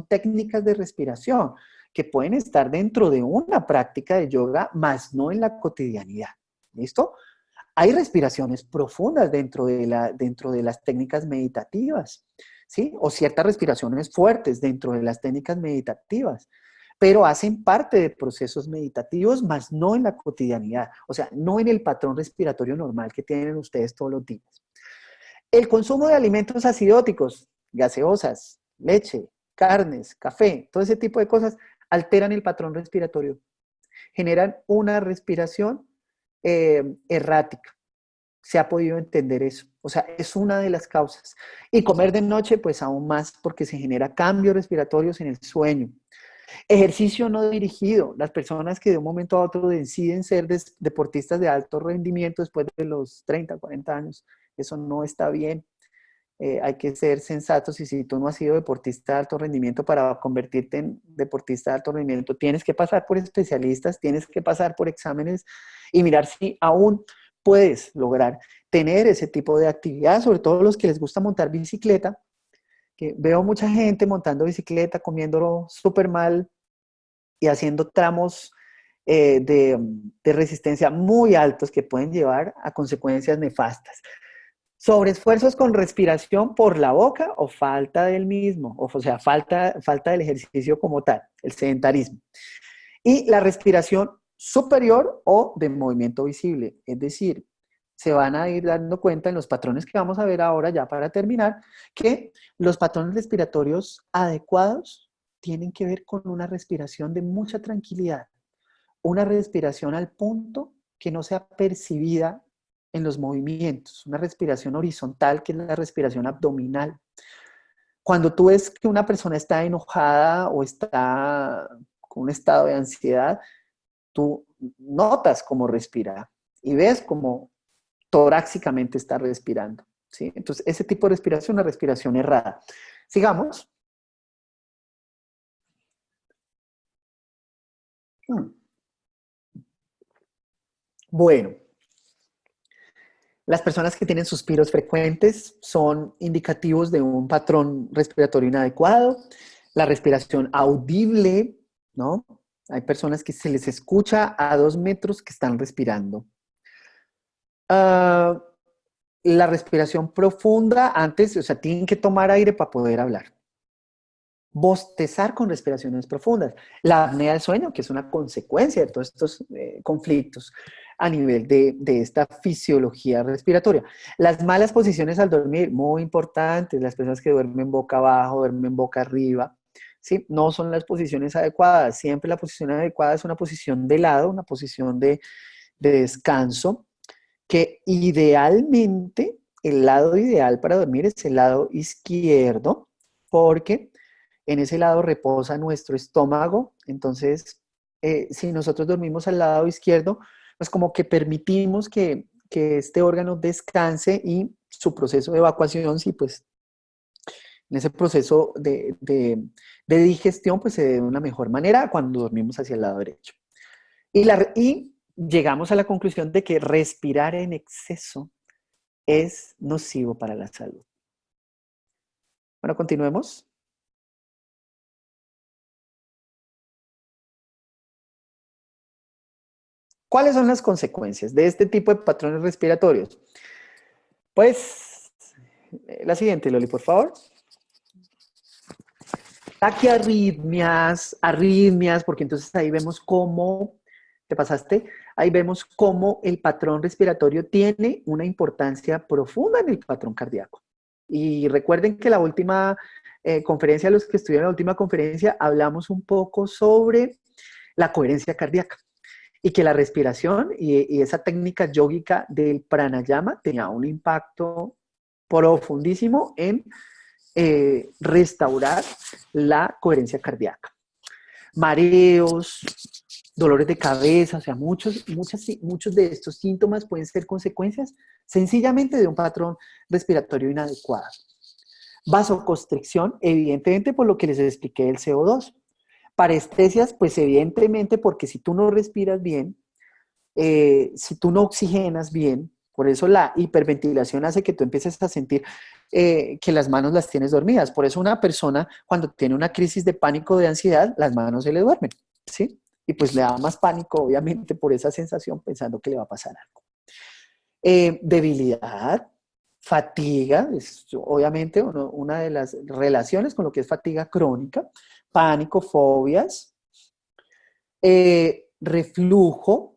técnicas de respiración que pueden estar dentro de una práctica de yoga, más no en la cotidianidad. ¿Listo? Hay respiraciones profundas dentro de las técnicas meditativas, ¿sí? O ciertas respiraciones fuertes dentro de las técnicas meditativas, pero hacen parte de procesos meditativos, más no en la cotidianidad, o sea, no en el patrón respiratorio normal que tienen ustedes todos los días. El consumo de alimentos acidóticos, gaseosas, leche, carnes, café, todo ese tipo de cosas alteran el patrón respiratorio, generan una respiración errática. Se ha podido entender eso. O sea, es una de las causas. Y comer de noche, pues aún más, porque se genera cambios respiratorios en el sueño. Ejercicio no dirigido. Las personas que de un momento a otro deciden ser deportistas de alto rendimiento después de los 30, 40 años, eso no está bien. Hay que ser sensatos y si tú no has sido deportista de alto rendimiento, para convertirte en deportista de alto rendimiento, tienes que pasar por especialistas, tienes que pasar por exámenes y mirar si aún puedes lograr tener ese tipo de actividad, sobre todo los que les gusta montar bicicleta, que veo mucha gente montando bicicleta, comiéndolo súper mal y haciendo tramos de resistencia muy altos que pueden llevar a consecuencias nefastas. Sobreesfuerzos con respiración por la boca o falta del mismo, o sea, falta del ejercicio como tal, el sedentarismo. Y la respiración superior o de movimiento visible, es decir, se van a ir dando cuenta en los patrones que vamos a ver ahora ya para terminar, que los patrones respiratorios adecuados tienen que ver con una respiración de mucha tranquilidad, una respiración al punto que no sea percibida en los movimientos, una respiración horizontal que es la respiración abdominal. Cuando tú ves que una persona está enojada o está con un estado de ansiedad, tú notas cómo respira y ves cómo torácicamente está respirando, ¿sí? Entonces, ese tipo de respiración es una respiración errada. Sigamos. Bueno, las personas que tienen suspiros frecuentes son indicativos de un patrón respiratorio inadecuado. La respiración audible, ¿no? Hay personas que se les escucha a 2 metros que están respirando. La respiración profunda antes, o sea, tienen que tomar aire para poder hablar. Bostezar con respiraciones profundas. La apnea del sueño, que es una consecuencia de todos estos conflictos a nivel de esta fisiología respiratoria. Las malas posiciones al dormir, muy importantes. Las personas que duermen boca abajo, duermen boca arriba, ¿sí? No son las posiciones adecuadas. Siempre la posición adecuada es una posición de lado, una posición de descanso, que idealmente el lado ideal para dormir es el lado izquierdo, porque en ese lado reposa nuestro estómago. Entonces, si nosotros dormimos al lado izquierdo, pues como que permitimos que este órgano descanse y su proceso de evacuación, sí, pues en ese proceso de digestión, pues se dé de una mejor manera cuando dormimos hacia el lado derecho. Y llegamos a la conclusión de que respirar en exceso es nocivo para la salud. Bueno, continuemos. ¿Cuáles son las consecuencias de este tipo de patrones respiratorios? Pues la siguiente, Loli, por favor. Taquiarritmias, arritmias, porque entonces ahí vemos cómo, ¿te pasaste? Ahí vemos cómo el patrón respiratorio tiene una importancia profunda en el patrón cardíaco. Y recuerden que la última conferencia, los que estuvieron en la última conferencia, hablamos un poco sobre la coherencia cardíaca y que la respiración y esa técnica yógica del pranayama tenía un impacto profundísimo en restaurar la coherencia cardíaca. Mareos, dolores de cabeza, o sea, muchos de estos síntomas pueden ser consecuencias sencillamente de un patrón respiratorio inadecuado. Vasoconstricción, evidentemente por lo que les expliqué del CO2. Parestesias, pues evidentemente porque si tú no respiras bien, si tú no oxigenas bien, por eso la hiperventilación hace que tú empieces a sentir que las manos las tienes dormidas. Por eso una persona cuando tiene una crisis de pánico o de ansiedad, las manos se le duermen, ¿sí? Y pues le da más pánico, obviamente, por esa sensación, pensando que le va a pasar algo. Debilidad, fatiga, es obviamente una de las relaciones con lo que es fatiga crónica, pánico, fobias, reflujo,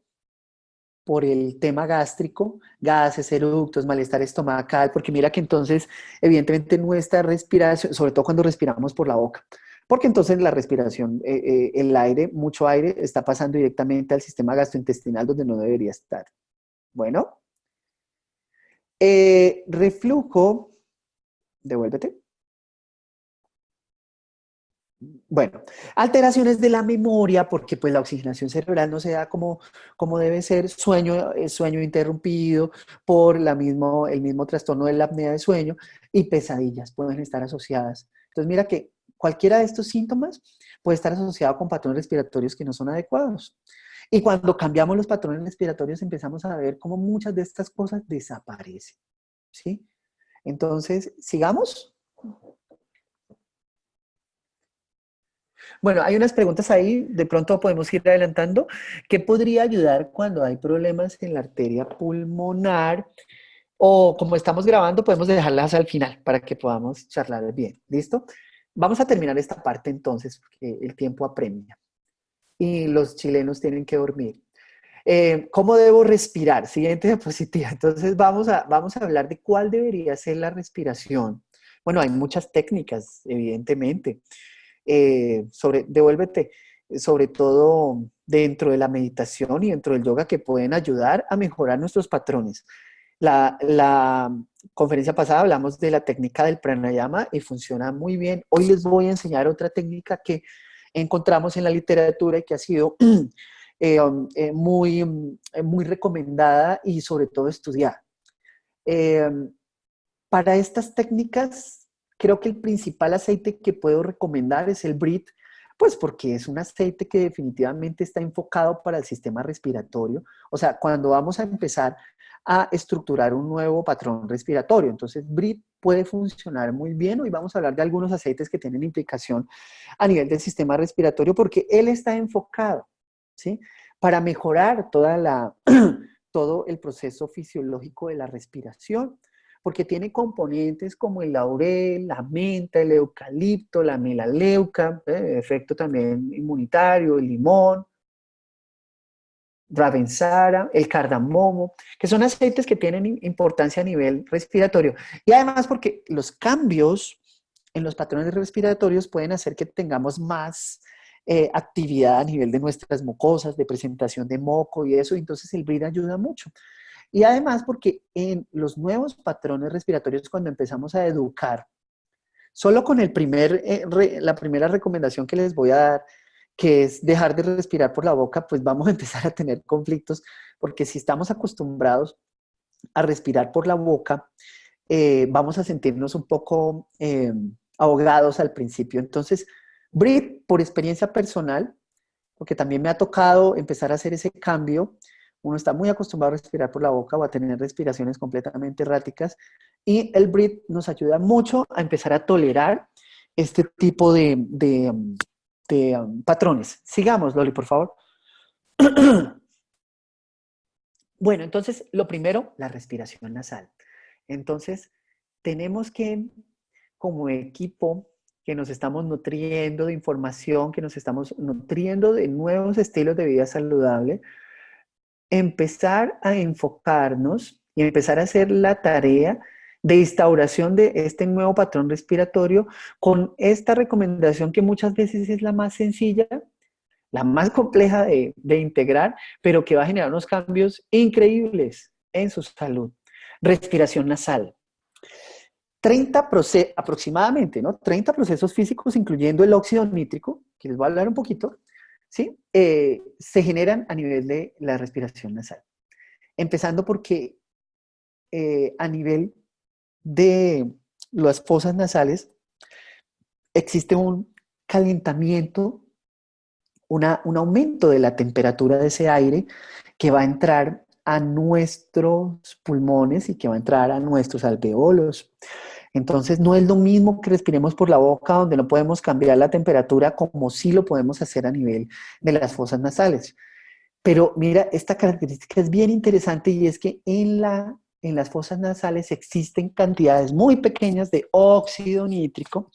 por el tema gástrico, gases, eructos, malestar estomacal, porque mira que entonces, evidentemente, nuestra respiración, sobre todo cuando respiramos por la boca, porque entonces la respiración, el aire, mucho aire, está pasando directamente al sistema gastrointestinal donde no debería estar. Bueno, reflujo, devuélvete. Bueno, alteraciones de la memoria, porque pues la oxigenación cerebral no se da como debe ser, sueño interrumpido por el mismo trastorno de la apnea de sueño y pesadillas pueden estar asociadas. Entonces mira que cualquiera de estos síntomas puede estar asociado con patrones respiratorios que no son adecuados. Y cuando cambiamos los patrones respiratorios empezamos a ver cómo muchas de estas cosas desaparecen, ¿sí? Entonces, sigamos. Bueno, hay unas preguntas ahí, de pronto podemos ir adelantando. ¿Qué podría ayudar cuando hay problemas en la arteria pulmonar? O como estamos grabando, podemos dejarlas al final para que podamos charlar bien. ¿Listo? Vamos a terminar esta parte entonces, porque el tiempo apremia y los chilenos tienen que dormir. ¿Cómo debo respirar? Siguiente diapositiva. Entonces vamos a hablar de cuál debería ser la respiración. Bueno, hay muchas técnicas, evidentemente devuélvete, sobre todo dentro de la meditación y dentro del yoga que pueden ayudar a mejorar nuestros patrones. La conferencia pasada hablamos de la técnica del pranayama y funciona muy bien. Hoy les voy a enseñar otra técnica que encontramos en la literatura y que ha sido muy recomendada y sobre todo estudiada. Eh, para estas técnicas, creo que el principal aceite que puedo recomendar es el BRIT, pues porque es un aceite que definitivamente está enfocado para el sistema respiratorio. O sea, cuando vamos a empezar a estructurar un nuevo patrón respiratorio, entonces BRIT puede funcionar muy bien. Hoy vamos a hablar de algunos aceites que tienen implicación a nivel del sistema respiratorio porque él está enfocado, ¿sí? Para mejorar todo el proceso fisiológico de la respiración porque tiene componentes como el laurel, la menta, el eucalipto, la melaleuca, efecto también inmunitario, el limón, ravensara, el cardamomo, que son aceites que tienen importancia a nivel respiratorio. Y además porque los cambios en los patrones respiratorios pueden hacer que tengamos más actividad a nivel de nuestras mucosas, de presentación de moco y eso, entonces el breath ayuda mucho. Y además porque en los nuevos patrones respiratorios, cuando empezamos a educar, solo con la primera recomendación que les voy a dar, que es dejar de respirar por la boca, pues vamos a empezar a tener conflictos, porque si estamos acostumbrados a respirar por la boca, vamos a sentirnos un poco ahogados al principio. Entonces, breathe, por experiencia personal, porque también me ha tocado empezar a hacer ese cambio. Uno está muy acostumbrado a respirar por la boca o a tener respiraciones completamente erráticas, y el breathe nos ayuda mucho a empezar a tolerar este tipo de patrones. Sigamos, Loli, por favor. Bueno, entonces, lo primero, la respiración nasal. Entonces, tenemos que, como equipo, que nos estamos nutriendo de información, que nos estamos nutriendo de nuevos estilos de vida saludable, empezar a enfocarnos y empezar a hacer la tarea de instauración de este nuevo patrón respiratorio con esta recomendación que muchas veces es la más sencilla, la más compleja de integrar, pero que va a generar unos cambios increíbles en su salud. Respiración nasal. 30 aproximadamente, ¿no? 30 procesos físicos, incluyendo el óxido nítrico, que les voy a hablar un poquito, ¿sí? Se generan a nivel de la respiración nasal. Empezando porque a nivel de las fosas nasales existe un calentamiento, un aumento de la temperatura de ese aire que va a entrar a nuestros pulmones y que va a entrar a nuestros alveolos. Entonces, no es lo mismo que respiremos por la boca, donde no podemos cambiar la temperatura, como sí lo podemos hacer a nivel de las fosas nasales. Pero mira, esta característica es bien interesante, y es que en las fosas nasales existen cantidades muy pequeñas de óxido nítrico,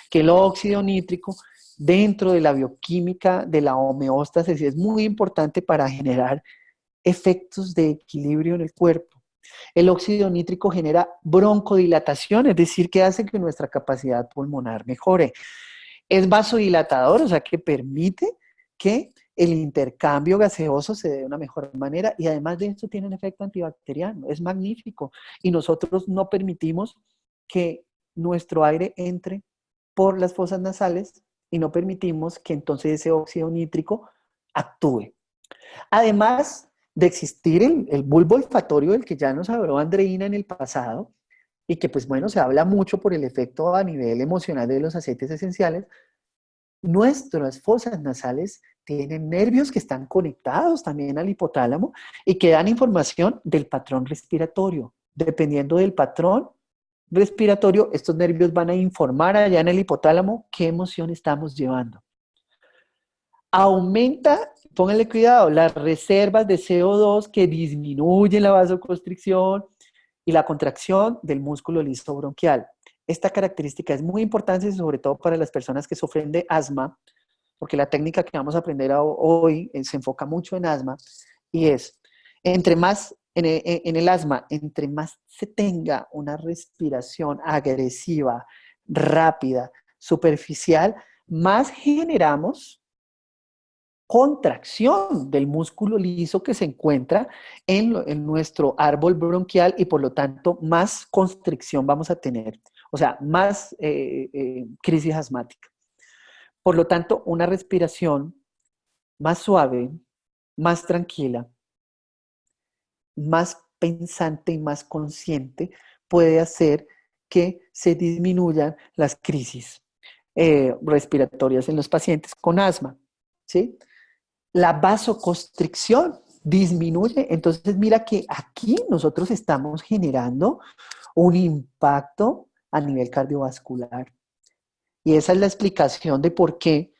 que el óxido nítrico dentro de la bioquímica de la homeostasis es muy importante para generar efectos de equilibrio en el cuerpo. El óxido nítrico genera broncodilatación, es decir, que hace que nuestra capacidad pulmonar mejore. Es vasodilatador, o sea, que permite que el intercambio gaseoso se dé de una mejor manera, y además de esto tiene un efecto antibacteriano, es magnífico. Y nosotros no permitimos que nuestro aire entre por las fosas nasales y no permitimos que entonces ese óxido nítrico actúe. Además de existir el bulbo olfatorio del que ya nos habló Andreina en el pasado, y que pues bueno, se habla mucho por el efecto a nivel emocional de los aceites esenciales, nuestras fosas nasales tienen nervios que están conectados también al hipotálamo y que dan información del patrón respiratorio. Dependiendo del patrón respiratorio, estos nervios van a informar allá en el hipotálamo qué emoción estamos llevando. Aumenta, pónganle cuidado, las reservas de CO2 que disminuyen la vasoconstricción y la contracción del músculo liso bronquial. Esta característica es muy importante, sobre todo para las personas que sufren de asma, porque la técnica que vamos a aprender hoy se enfoca mucho en asma, y es, entre más, en el asma, entre más se tenga una respiración agresiva, rápida, superficial, más generamos contracción del músculo liso que se encuentra en nuestro árbol bronquial, y por lo tanto más constricción vamos a tener, o sea, más crisis asmática. Por lo tanto, una respiración más suave, más tranquila, más pensante y más consciente puede hacer que se disminuyan las crisis respiratorias en los pacientes con asma, ¿sí? La vasoconstricción disminuye. Entonces, mira que aquí nosotros estamos generando un impacto a nivel cardiovascular. Y esa es la explicación de por qué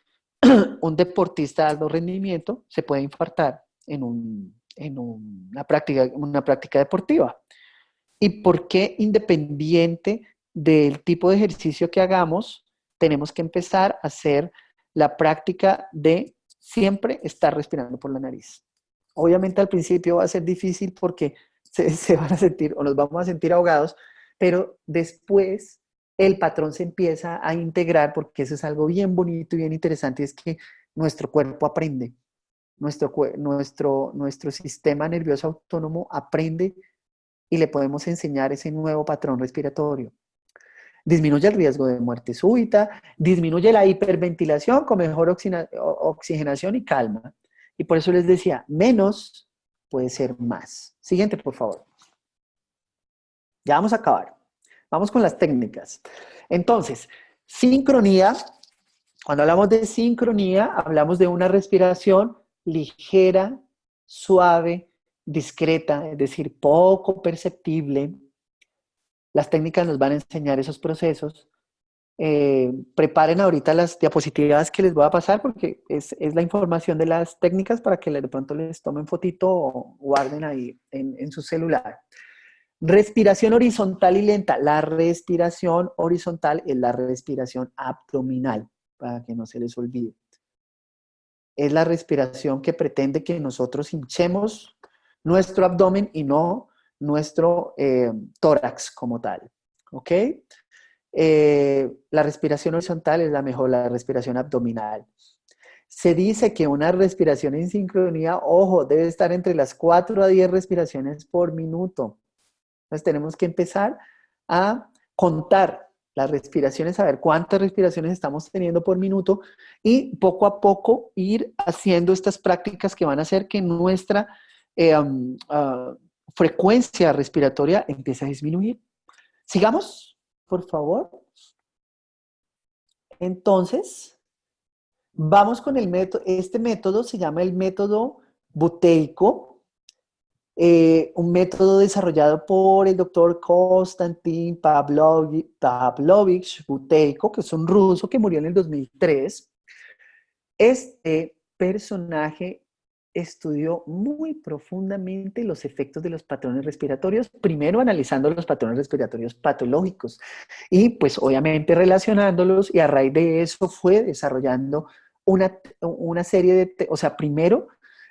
un deportista de alto rendimiento se puede infartar en una práctica deportiva. Y por qué, independiente del tipo de ejercicio que hagamos, tenemos que empezar a hacer la práctica de siempre estar respirando por la nariz. Obviamente al principio va a ser difícil porque se van a sentir o nos vamos a sentir ahogados, pero después el patrón se empieza a integrar, porque eso es algo bien bonito y bien interesante, es que nuestro cuerpo aprende, nuestro sistema nervioso autónomo aprende y le podemos enseñar ese nuevo patrón respiratorio. Disminuye el riesgo de muerte súbita, disminuye la hiperventilación con mejor oxigenación y calma. Y por eso les decía, menos puede ser más. Siguiente, por favor. Ya vamos a acabar. Vamos con las técnicas. Entonces, sincronía. Cuando hablamos de sincronía, hablamos de una respiración ligera, suave, discreta, es decir, poco perceptible. Las técnicas nos van a enseñar esos procesos. Preparen ahorita las diapositivas que les voy a pasar porque es la información de las técnicas para que de pronto les tomen fotito o guarden ahí en su celular. Respiración horizontal y lenta. La respiración horizontal es la respiración abdominal, para que no se les olvide. Es la respiración que pretende que nosotros hinchemos nuestro abdomen y no nuestro tórax como tal. ¿Ok? La respiración horizontal es la mejor, la respiración abdominal. Se dice que una respiración en sincronía, ojo, debe estar entre las 4 a 10 respiraciones por minuto. Entonces tenemos que empezar a contar las respiraciones, a ver cuántas respiraciones estamos teniendo por minuto y poco a poco ir haciendo estas prácticas que van a hacer que nuestra frecuencia respiratoria empiece a disminuir. Sigamos, por favor. Entonces, vamos con el método. Este método se llama el método buteico. Un método desarrollado por el doctor Konstantin Pavlovich Buteyko, que es un ruso que murió en el 2003. Este personaje estudió muy profundamente los efectos de los patrones respiratorios, primero analizando los patrones respiratorios patológicos y pues obviamente relacionándolos, y a raíz de eso fue desarrollando una serie de, o sea, primero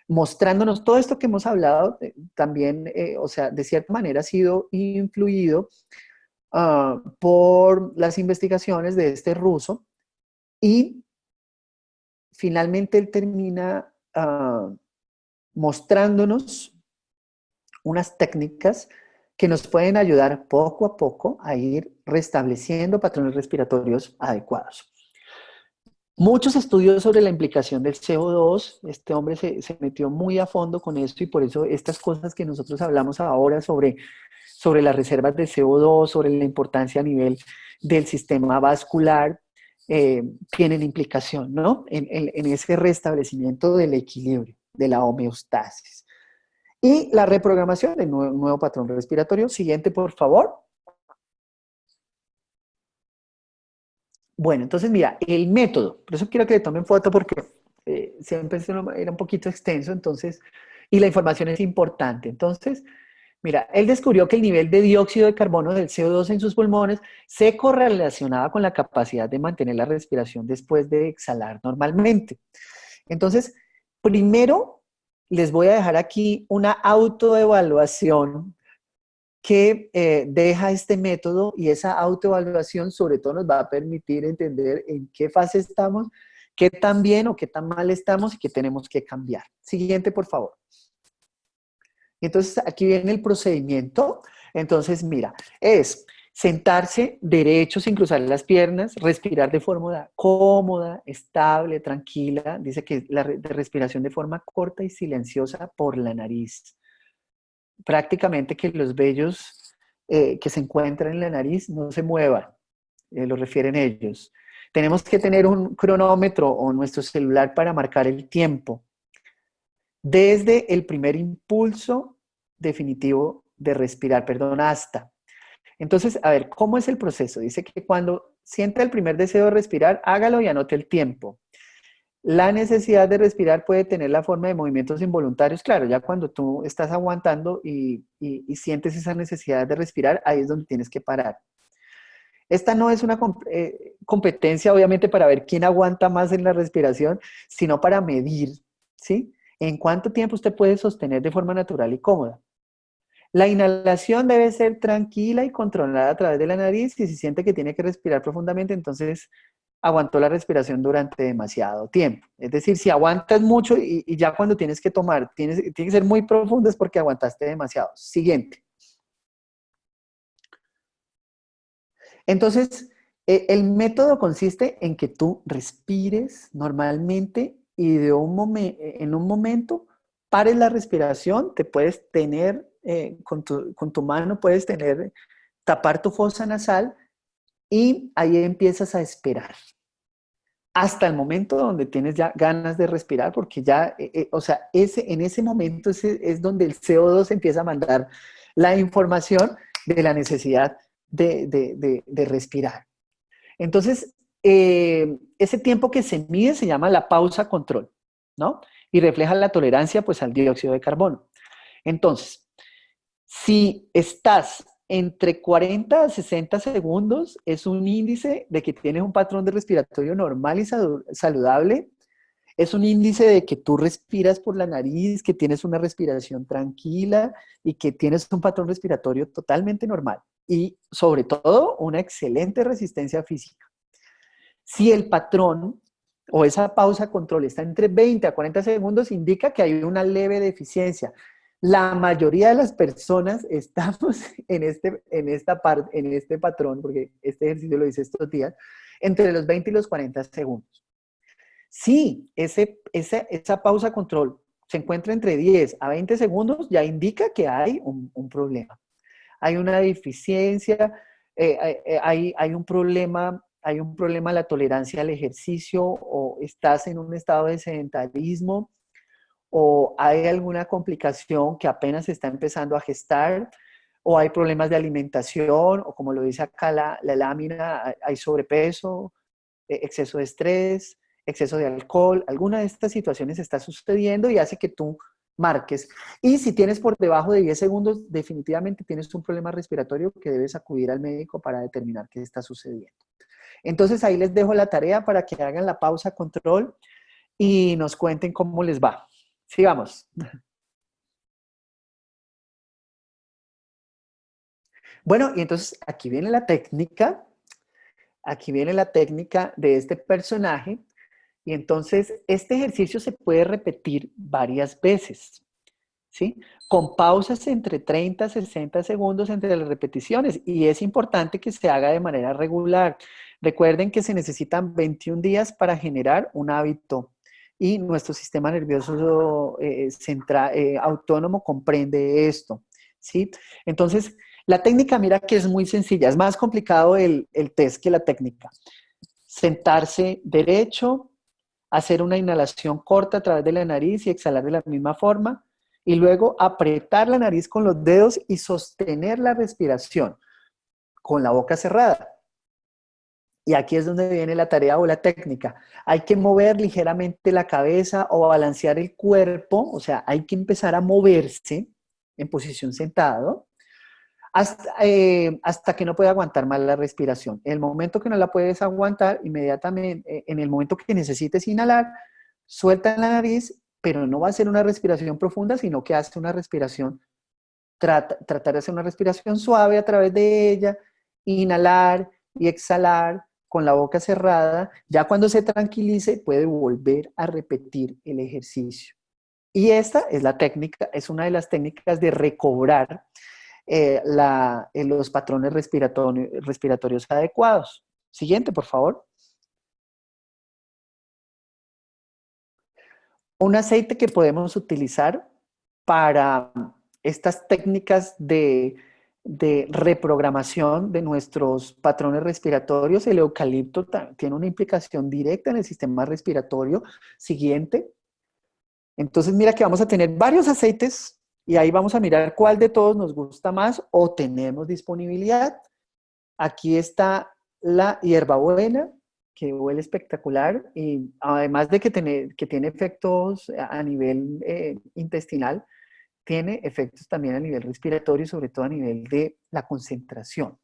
mostrándonos todo esto que hemos hablado, también, o sea, de cierta manera ha sido influido por las investigaciones de este ruso, y finalmente él termina mostrándonos unas técnicas que nos pueden ayudar poco a poco a ir restableciendo patrones respiratorios adecuados. Muchos estudios sobre la implicación del CO2, este hombre se metió muy a fondo con esto, y por eso estas cosas que nosotros hablamos ahora sobre las reservas de CO2, sobre la importancia a nivel del sistema vascular, tienen implicación, ¿no? En ese restablecimiento del equilibrio, de la homeostasis. Y la reprogramación del nuevo patrón respiratorio. Siguiente, por favor. Bueno, entonces mira, el método, por eso quiero que le tomen foto porque siempre era un poquito extenso, entonces, y la información es importante. Entonces, mira, él descubrió que el nivel de dióxido de carbono del CO2 en sus pulmones se correlacionaba con la capacidad de mantener la respiración después de exhalar normalmente. Entonces, primero les voy a dejar aquí una autoevaluación que deja este método, y esa autoevaluación sobre todo nos va a permitir entender en qué fase estamos, qué tan bien o qué tan mal estamos y qué tenemos que cambiar. Siguiente, por favor. Entonces, aquí viene el procedimiento. Entonces, mira, es sentarse derecho sin cruzar las piernas, respirar de forma cómoda, estable, tranquila. Dice que la respiración de forma corta y silenciosa por la nariz. Prácticamente que los vellos que se encuentran en la nariz no se muevan, lo refieren ellos. Tenemos que tener un cronómetro o nuestro celular para marcar el tiempo desde el primer impulso definitivo de respirar, perdón, hasta. Entonces, a ver, ¿cómo es el proceso? Dice que cuando sienta el primer deseo de respirar, hágalo y anote el tiempo. La necesidad de respirar puede tener la forma de movimientos involuntarios. Claro, ya cuando tú estás aguantando y sientes esa necesidad de respirar, ahí es donde tienes que parar. Esta no es una competencia, obviamente, para ver quién aguanta más en la respiración, sino para medir, ¿sí? En cuánto tiempo usted puede sostener de forma natural y cómoda. La inhalación debe ser tranquila y controlada a través de la nariz. Si se siente que tiene que respirar profundamente, entonces aguantó la respiración durante demasiado tiempo. Es decir, si aguantas mucho y ya cuando tienes que tomar, tiene que ser muy profundo es porque aguantaste demasiado. Siguiente. Entonces, el método consiste en que tú respires normalmente y en un momento pares la respiración, te puedes tener, con tu mano puedes tener, tapar tu fosa nasal y ahí empiezas a esperar hasta el momento donde tienes ya ganas de respirar, porque ya, o sea, en ese momento es donde el CO2 empieza a mandar la información de la necesidad de respirar. Entonces, ese tiempo que se mide se llama la pausa control, ¿no? Y refleja la tolerancia pues al dióxido de carbono. Entonces, si estás entre 40 a 60 segundos, es un índice de que tienes un patrón de respiratorio normal y saludable. Es un índice de que tú respiras por la nariz, que tienes una respiración tranquila y que tienes un patrón respiratorio totalmente normal. Y sobre todo, una excelente resistencia física. Si el patrón o esa pausa control está entre 20 a 40 segundos, indica que hay una leve deficiencia. La mayoría de las personas estamos en este patrón, porque este ejercicio lo hice estos días, entre los 20 y los 40 segundos. Si esa pausa control se encuentra entre 10 a 20 segundos, ya indica que hay un problema. Hay una deficiencia, hay un problema la tolerancia al ejercicio, o estás en un estado de sedentarismo, o hay alguna complicación que apenas se está empezando a gestar, o hay problemas de alimentación, o como lo dice acá la lámina, hay sobrepeso, exceso de estrés, exceso de alcohol. Alguna de estas situaciones está sucediendo y hace que tú marques. Y si tienes por debajo de 10 segundos, definitivamente tienes un problema respiratorio que debes acudir al médico para determinar qué está sucediendo. Entonces ahí les dejo la tarea para que hagan la pausa control y nos cuenten cómo les va. Sigamos. Bueno, y entonces aquí viene la técnica de este personaje. Y entonces este ejercicio se puede repetir varias veces, ¿sí? Con pausas entre 30 a 60 segundos entre las repeticiones. Y es importante que se haga de manera regular. Recuerden que se necesitan 21 días para generar un hábito. Y nuestro sistema nervioso autónomo comprende esto, ¿sí? Entonces, la técnica, mira que es muy sencilla. Es más complicado el test que la técnica. Sentarse derecho, hacer una inhalación corta a través de la nariz y exhalar de la misma forma, y luego apretar la nariz con los dedos y sostener la respiración con la boca cerrada. Y aquí es donde viene la tarea o la técnica. Hay que mover ligeramente la cabeza o balancear el cuerpo, o sea, hay que empezar a moverse en posición sentado hasta que no pueda aguantar más la respiración. En el momento que no la puedes aguantar, inmediatamente, en el momento que necesites inhalar, suelta la nariz, pero no va a ser una respiración profunda, sino que hace una respiración, tratar de hacer una respiración suave a través de ella, inhalar y exhalar con la boca cerrada. Ya cuando se tranquilice, puede volver a repetir el ejercicio. Y esta es la técnica, es una de las técnicas de recobrar los patrones respiratorios adecuados. Siguiente, por favor. Un aceite que podemos utilizar para estas técnicas de reprogramación de nuestros patrones respiratorios. El eucalipto tiene una implicación directa en el sistema respiratorio. Siguiente. Entonces, mira que vamos a tener varios aceites y ahí vamos a mirar cuál de todos nos gusta más o tenemos disponibilidad. Aquí está la hierbabuena, que huele espectacular y además de que tiene efectos a nivel intestinal, tiene efectos también a nivel respiratorio y sobre todo a nivel de la concentración.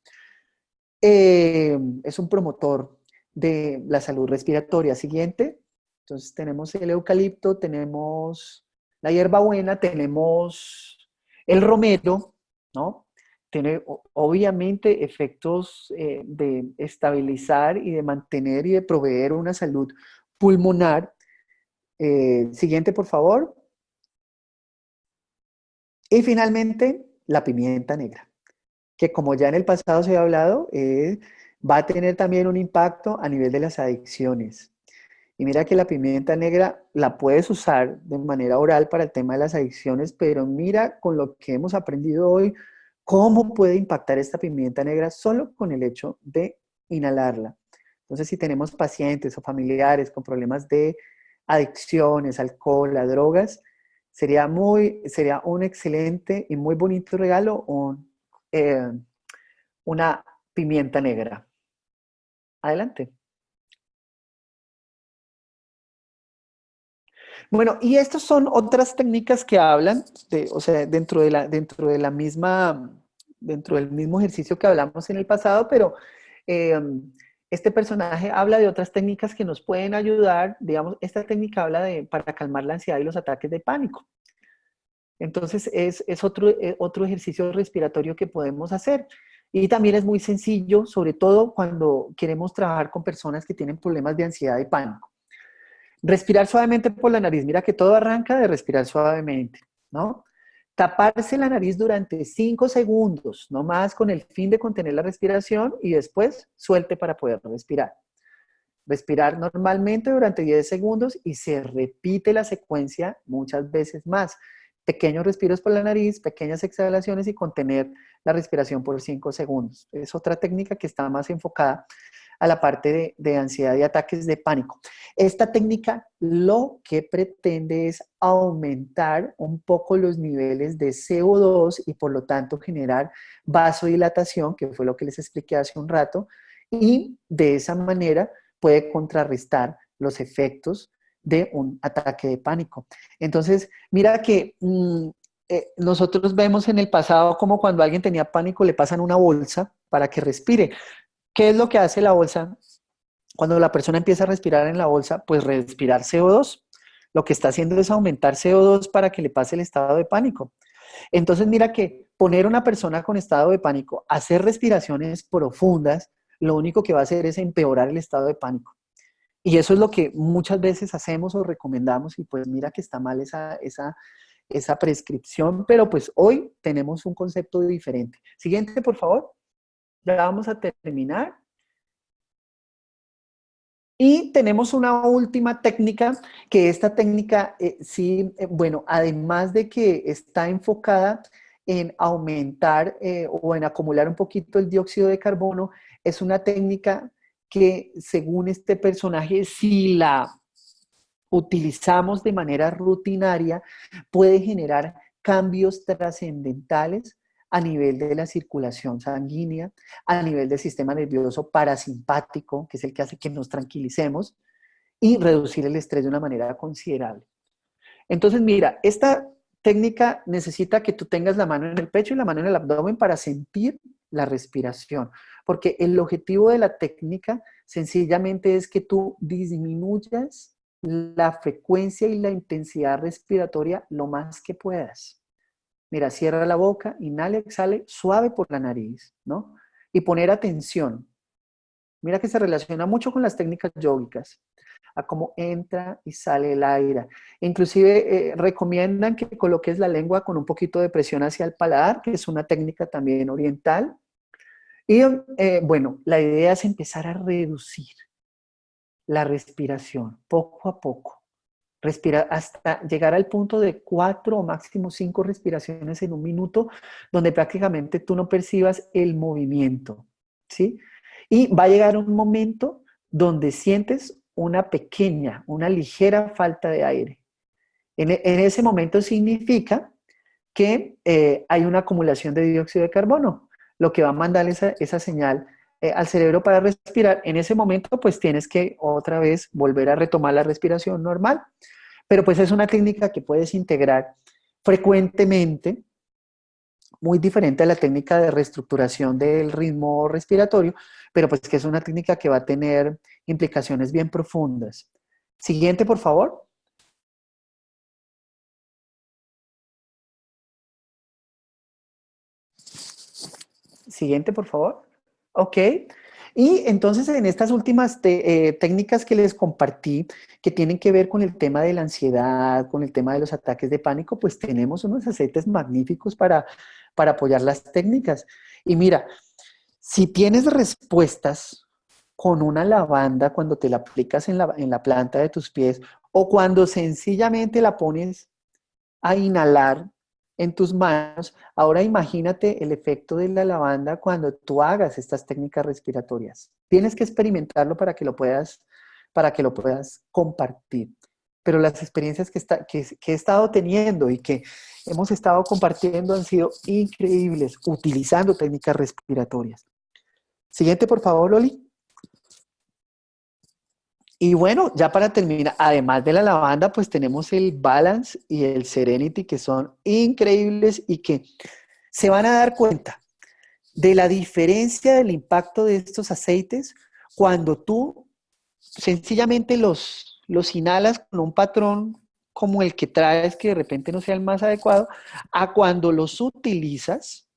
Es un promotor de la salud respiratoria. Siguiente. Entonces tenemos el eucalipto, tenemos la hierbabuena, tenemos el romero. ¿no? Tiene obviamente efectos de estabilizar y de mantener y de proveer una salud pulmonar. Siguiente, por favor. Y finalmente, la pimienta negra, que como ya en el pasado se ha hablado, va a tener también un impacto a nivel de las adicciones. Y mira que la pimienta negra la puedes usar de manera oral para el tema de las adicciones, pero mira con lo que hemos aprendido hoy, cómo puede impactar esta pimienta negra solo con el hecho de inhalarla. Entonces, si tenemos pacientes o familiares con problemas de adicciones, alcohol, a drogas, sería un excelente y muy bonito regalo eh, una pimienta negra. Adelante. Bueno, y estas son otras técnicas que hablan de, o sea, dentro de la misma, dentro del mismo ejercicio que hablamos en el pasado, pero eh, este personaje habla de otras técnicas que nos pueden ayudar. Digamos, esta técnica habla de para calmar la ansiedad y los ataques de pánico. Entonces, es otro ejercicio respiratorio que podemos hacer. Y también es muy sencillo, sobre todo cuando queremos trabajar con personas que tienen problemas de ansiedad y pánico. Respirar suavemente por la nariz. Mira que todo arranca de respirar suavemente, ¿no? Taparse la nariz durante 5 segundos, no más, con el fin de contener la respiración, y después suelte para poder respirar. Respirar normalmente durante 10 segundos y se repite la secuencia muchas veces más. Pequeños respiros por la nariz, pequeñas exhalaciones y contener la respiración por 5 segundos. Es otra técnica que está más enfocada a la parte de ansiedad y ataques de pánico. Esta técnica lo que pretende es aumentar un poco los niveles de CO2 y por lo tanto generar vasodilatación, que fue lo que les expliqué hace un rato, y de esa manera puede contrarrestar los efectos de un ataque de pánico. Entonces, mira que nosotros vemos en el pasado como cuando alguien tenía pánico le pasan una bolsa para que respire. ¿Qué es lo que hace la bolsa? Cuando la persona empieza a respirar en la bolsa, pues respirar CO2. Lo que está haciendo es aumentar CO2 para que le pase el estado de pánico. Entonces, mira que poner a una persona con estado de pánico a hacer respiraciones profundas, lo único que va a hacer es empeorar el estado de pánico. Y eso es lo que muchas veces hacemos o recomendamos, y pues mira que está mal esa prescripción, pero pues hoy tenemos un concepto diferente. Siguiente, por favor. Ya vamos a terminar. Y tenemos una última técnica, que esta técnica sí, bueno, además de que está enfocada en aumentar o en acumular un poquito el dióxido de carbono, es una técnica que según este personaje, si la utilizamos de manera rutinaria, puede generar cambios trascendentales a nivel de la circulación sanguínea, a nivel del sistema nervioso parasimpático, que es el que hace que nos tranquilicemos, y reducir el estrés de una manera considerable. Entonces, mira, esta técnica necesita que tú tengas la mano en el pecho y la mano en el abdomen para sentir la respiración, porque el objetivo de la técnica sencillamente es que tú disminuyas la frecuencia y la intensidad respiratoria lo más que puedas. Mira, cierra la boca, inhala, exhale, suave por la nariz, ¿no? Y poner atención. Mira que se relaciona mucho con las técnicas yógicas, a cómo entra y sale el aire. Inclusive recomiendan que coloques la lengua con un poquito de presión hacia el paladar, que es una técnica también oriental. Y bueno, la idea es empezar a reducir la respiración poco a poco. Respirar hasta llegar al punto de 4 o máximo 5 respiraciones en un minuto, donde prácticamente tú no percibas el movimiento, ¿sí? Y va a llegar un momento donde sientes una ligera falta de aire. En ese momento significa que hay una acumulación de dióxido de carbono, lo que va a mandar esa señal al cerebro para respirar. En ese momento, pues tienes que otra vez volver a retomar la respiración normal. Pero pues es una técnica que puedes integrar frecuentemente, muy diferente a la técnica de reestructuración del ritmo respiratorio, pero pues que es una técnica que va a tener implicaciones bien profundas. Siguiente, por favor. Siguiente, por favor. Ok. Y entonces en estas últimas técnicas que les compartí, que tienen que ver con el tema de la ansiedad, con el tema de los ataques de pánico, pues tenemos unos aceites magníficos para apoyar las técnicas. Y mira, si tienes respuestas con una lavanda cuando te la aplicas en la planta de tus pies o cuando sencillamente la pones a inhalar en tus manos. Ahora imagínate el efecto de la lavanda cuando tú hagas estas técnicas respiratorias. Tienes que experimentarlo para que lo puedas compartir. Pero las experiencias que he estado teniendo y que hemos estado compartiendo han sido increíbles utilizando técnicas respiratorias. Siguiente, por favor, Loli. Y bueno, ya para terminar, además de la lavanda, pues tenemos el Balance y el Serenity, que son increíbles y que se van a dar cuenta de la diferencia del impacto de estos aceites cuando tú sencillamente los inhalas con un patrón como el que traes, que de repente no sea el más adecuado, a cuando los utilizas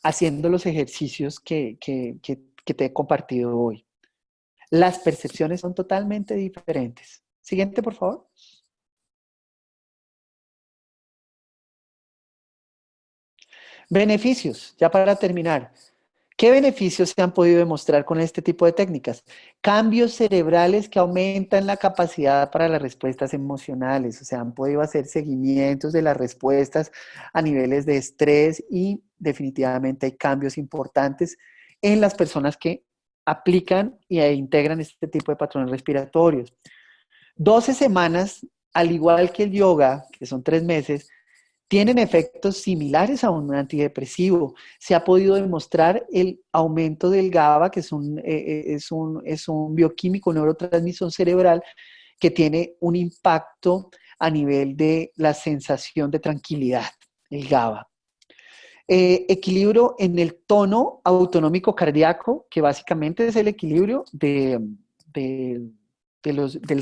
haciendo los ejercicios que te he compartido hoy. Las percepciones son totalmente diferentes. Siguiente, por favor. Beneficios, ya para terminar. ¿Qué beneficios se han podido demostrar con este tipo de técnicas? Cambios cerebrales que aumentan la capacidad para las respuestas emocionales, o sea, han podido hacer seguimientos de las respuestas a niveles de estrés y definitivamente hay cambios importantes en las personas que aplican e integran este tipo de patrones respiratorios. 12 semanas, al igual que el yoga, que son 3 meses, tienen efectos similares a un antidepresivo. Se ha podido demostrar el aumento del GABA, que es un bioquímico, neurotransmisor cerebral, que tiene un impacto a nivel de la sensación de tranquilidad, el GABA. Equilibrio en el tono autonómico cardíaco, que básicamente es el equilibrio del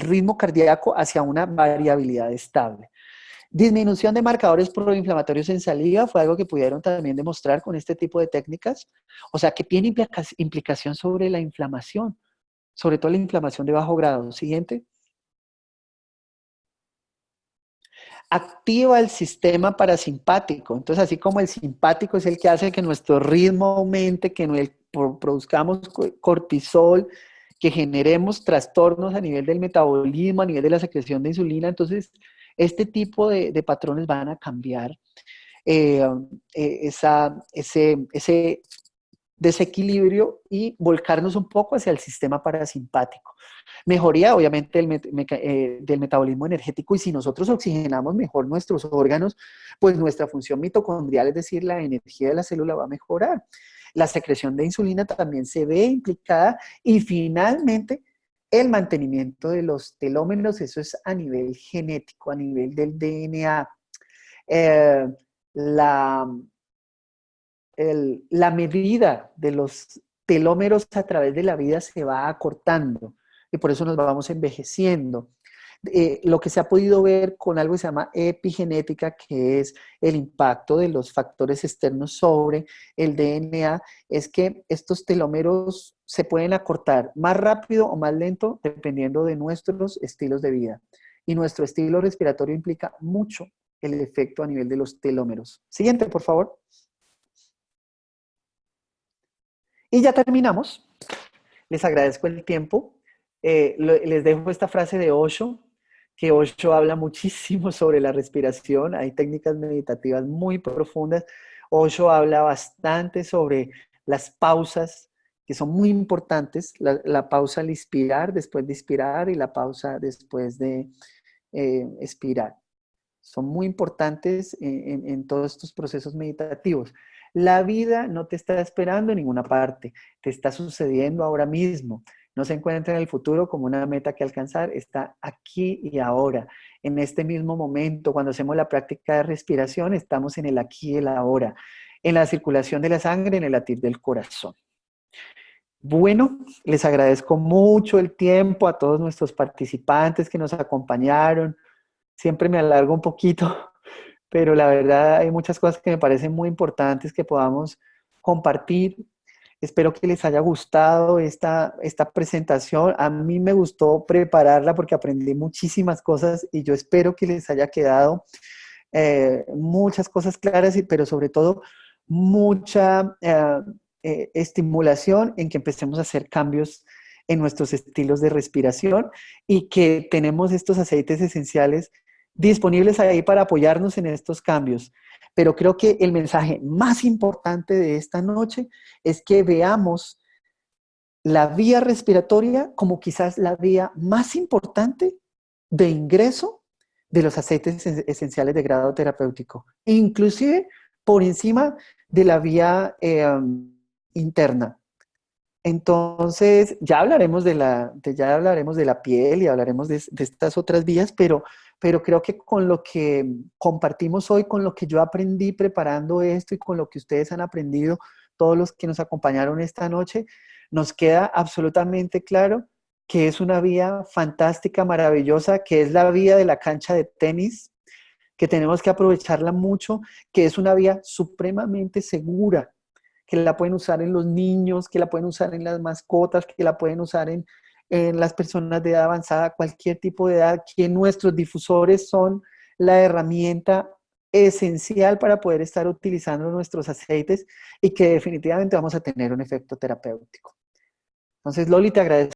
ritmo cardíaco hacia una variabilidad estable. Disminución de marcadores proinflamatorios en saliva fue algo que pudieron también demostrar con este tipo de técnicas. O sea, que tiene implicación sobre la inflamación, sobre todo la inflamación de bajo grado. Siguiente. Activa el sistema parasimpático. Entonces, así como el simpático es el que hace que nuestro ritmo aumente, que produzcamos cortisol, que generemos trastornos a nivel del metabolismo, a nivel de la secreción de insulina, entonces este tipo de patrones van a cambiar eh, ese desequilibrio y volcarnos un poco hacia el sistema parasimpático. Mejoría, obviamente, del metabolismo energético y si nosotros oxigenamos mejor nuestros órganos, pues nuestra función mitocondrial, es decir, la energía de la célula va a mejorar. La secreción de insulina también se ve implicada y finalmente el mantenimiento de los telómeros, eso es a nivel genético, a nivel del DNA. Eh, la, la medida de los telómeros a través de la vida se va acortando y por eso nos vamos envejeciendo. Lo que se ha podido ver con algo que se llama epigenética, que es el impacto de los factores externos sobre el DNA, es que estos telómeros se pueden acortar más rápido o más lento dependiendo de nuestros estilos de vida. Y nuestro estilo respiratorio implica mucho el efecto a nivel de los telómeros. Siguiente, por favor. Y ya terminamos. Les agradezco el tiempo. Les dejo esta frase de Osho, que Osho habla muchísimo sobre la respiración. Hay técnicas meditativas muy profundas. Osho habla bastante sobre las pausas, que son muy importantes. La pausa al inspirar, después de expirar, y la pausa después de expirar. Son muy importantes en todos estos procesos meditativos. La vida no te está esperando en ninguna parte, te está sucediendo ahora mismo. No se encuentra en el futuro como una meta que alcanzar, está aquí y ahora. En este mismo momento, cuando hacemos la práctica de respiración, estamos en el aquí y el ahora, en la circulación de la sangre, en el latir del corazón. Bueno, les agradezco mucho el tiempo a todos nuestros participantes que nos acompañaron. Siempre me alargo un poquito, pero la verdad hay muchas cosas que me parecen muy importantes que podamos compartir. Espero que les haya gustado esta presentación. A mí me gustó prepararla porque aprendí muchísimas cosas y yo espero que les haya quedado muchas cosas claras, pero sobre todo mucha estimulación en que empecemos a hacer cambios en nuestros estilos de respiración y que tenemos estos aceites esenciales disponibles ahí para apoyarnos en estos cambios. Pero creo que el mensaje más importante de esta noche es que veamos la vía respiratoria como quizás la vía más importante de ingreso de los aceites esenciales de grado terapéutico, inclusive por encima de la vía interna. Entonces, ya hablaremos de la piel y hablaremos de estas otras vías, pero creo que con lo que compartimos hoy, con lo que yo aprendí preparando esto y con lo que ustedes han aprendido, todos los que nos acompañaron esta noche, nos queda absolutamente claro que es una vía fantástica, maravillosa, que es la vía de la cancha de tenis, que tenemos que aprovecharla mucho, que es una vía supremamente segura, que la pueden usar en los niños, que la pueden usar en las mascotas, que la pueden usar en las personas de edad avanzada, cualquier tipo de edad, que nuestros difusores son la herramienta esencial para poder estar utilizando nuestros aceites y que definitivamente vamos a tener un efecto terapéutico. Entonces, Loli, te agradezco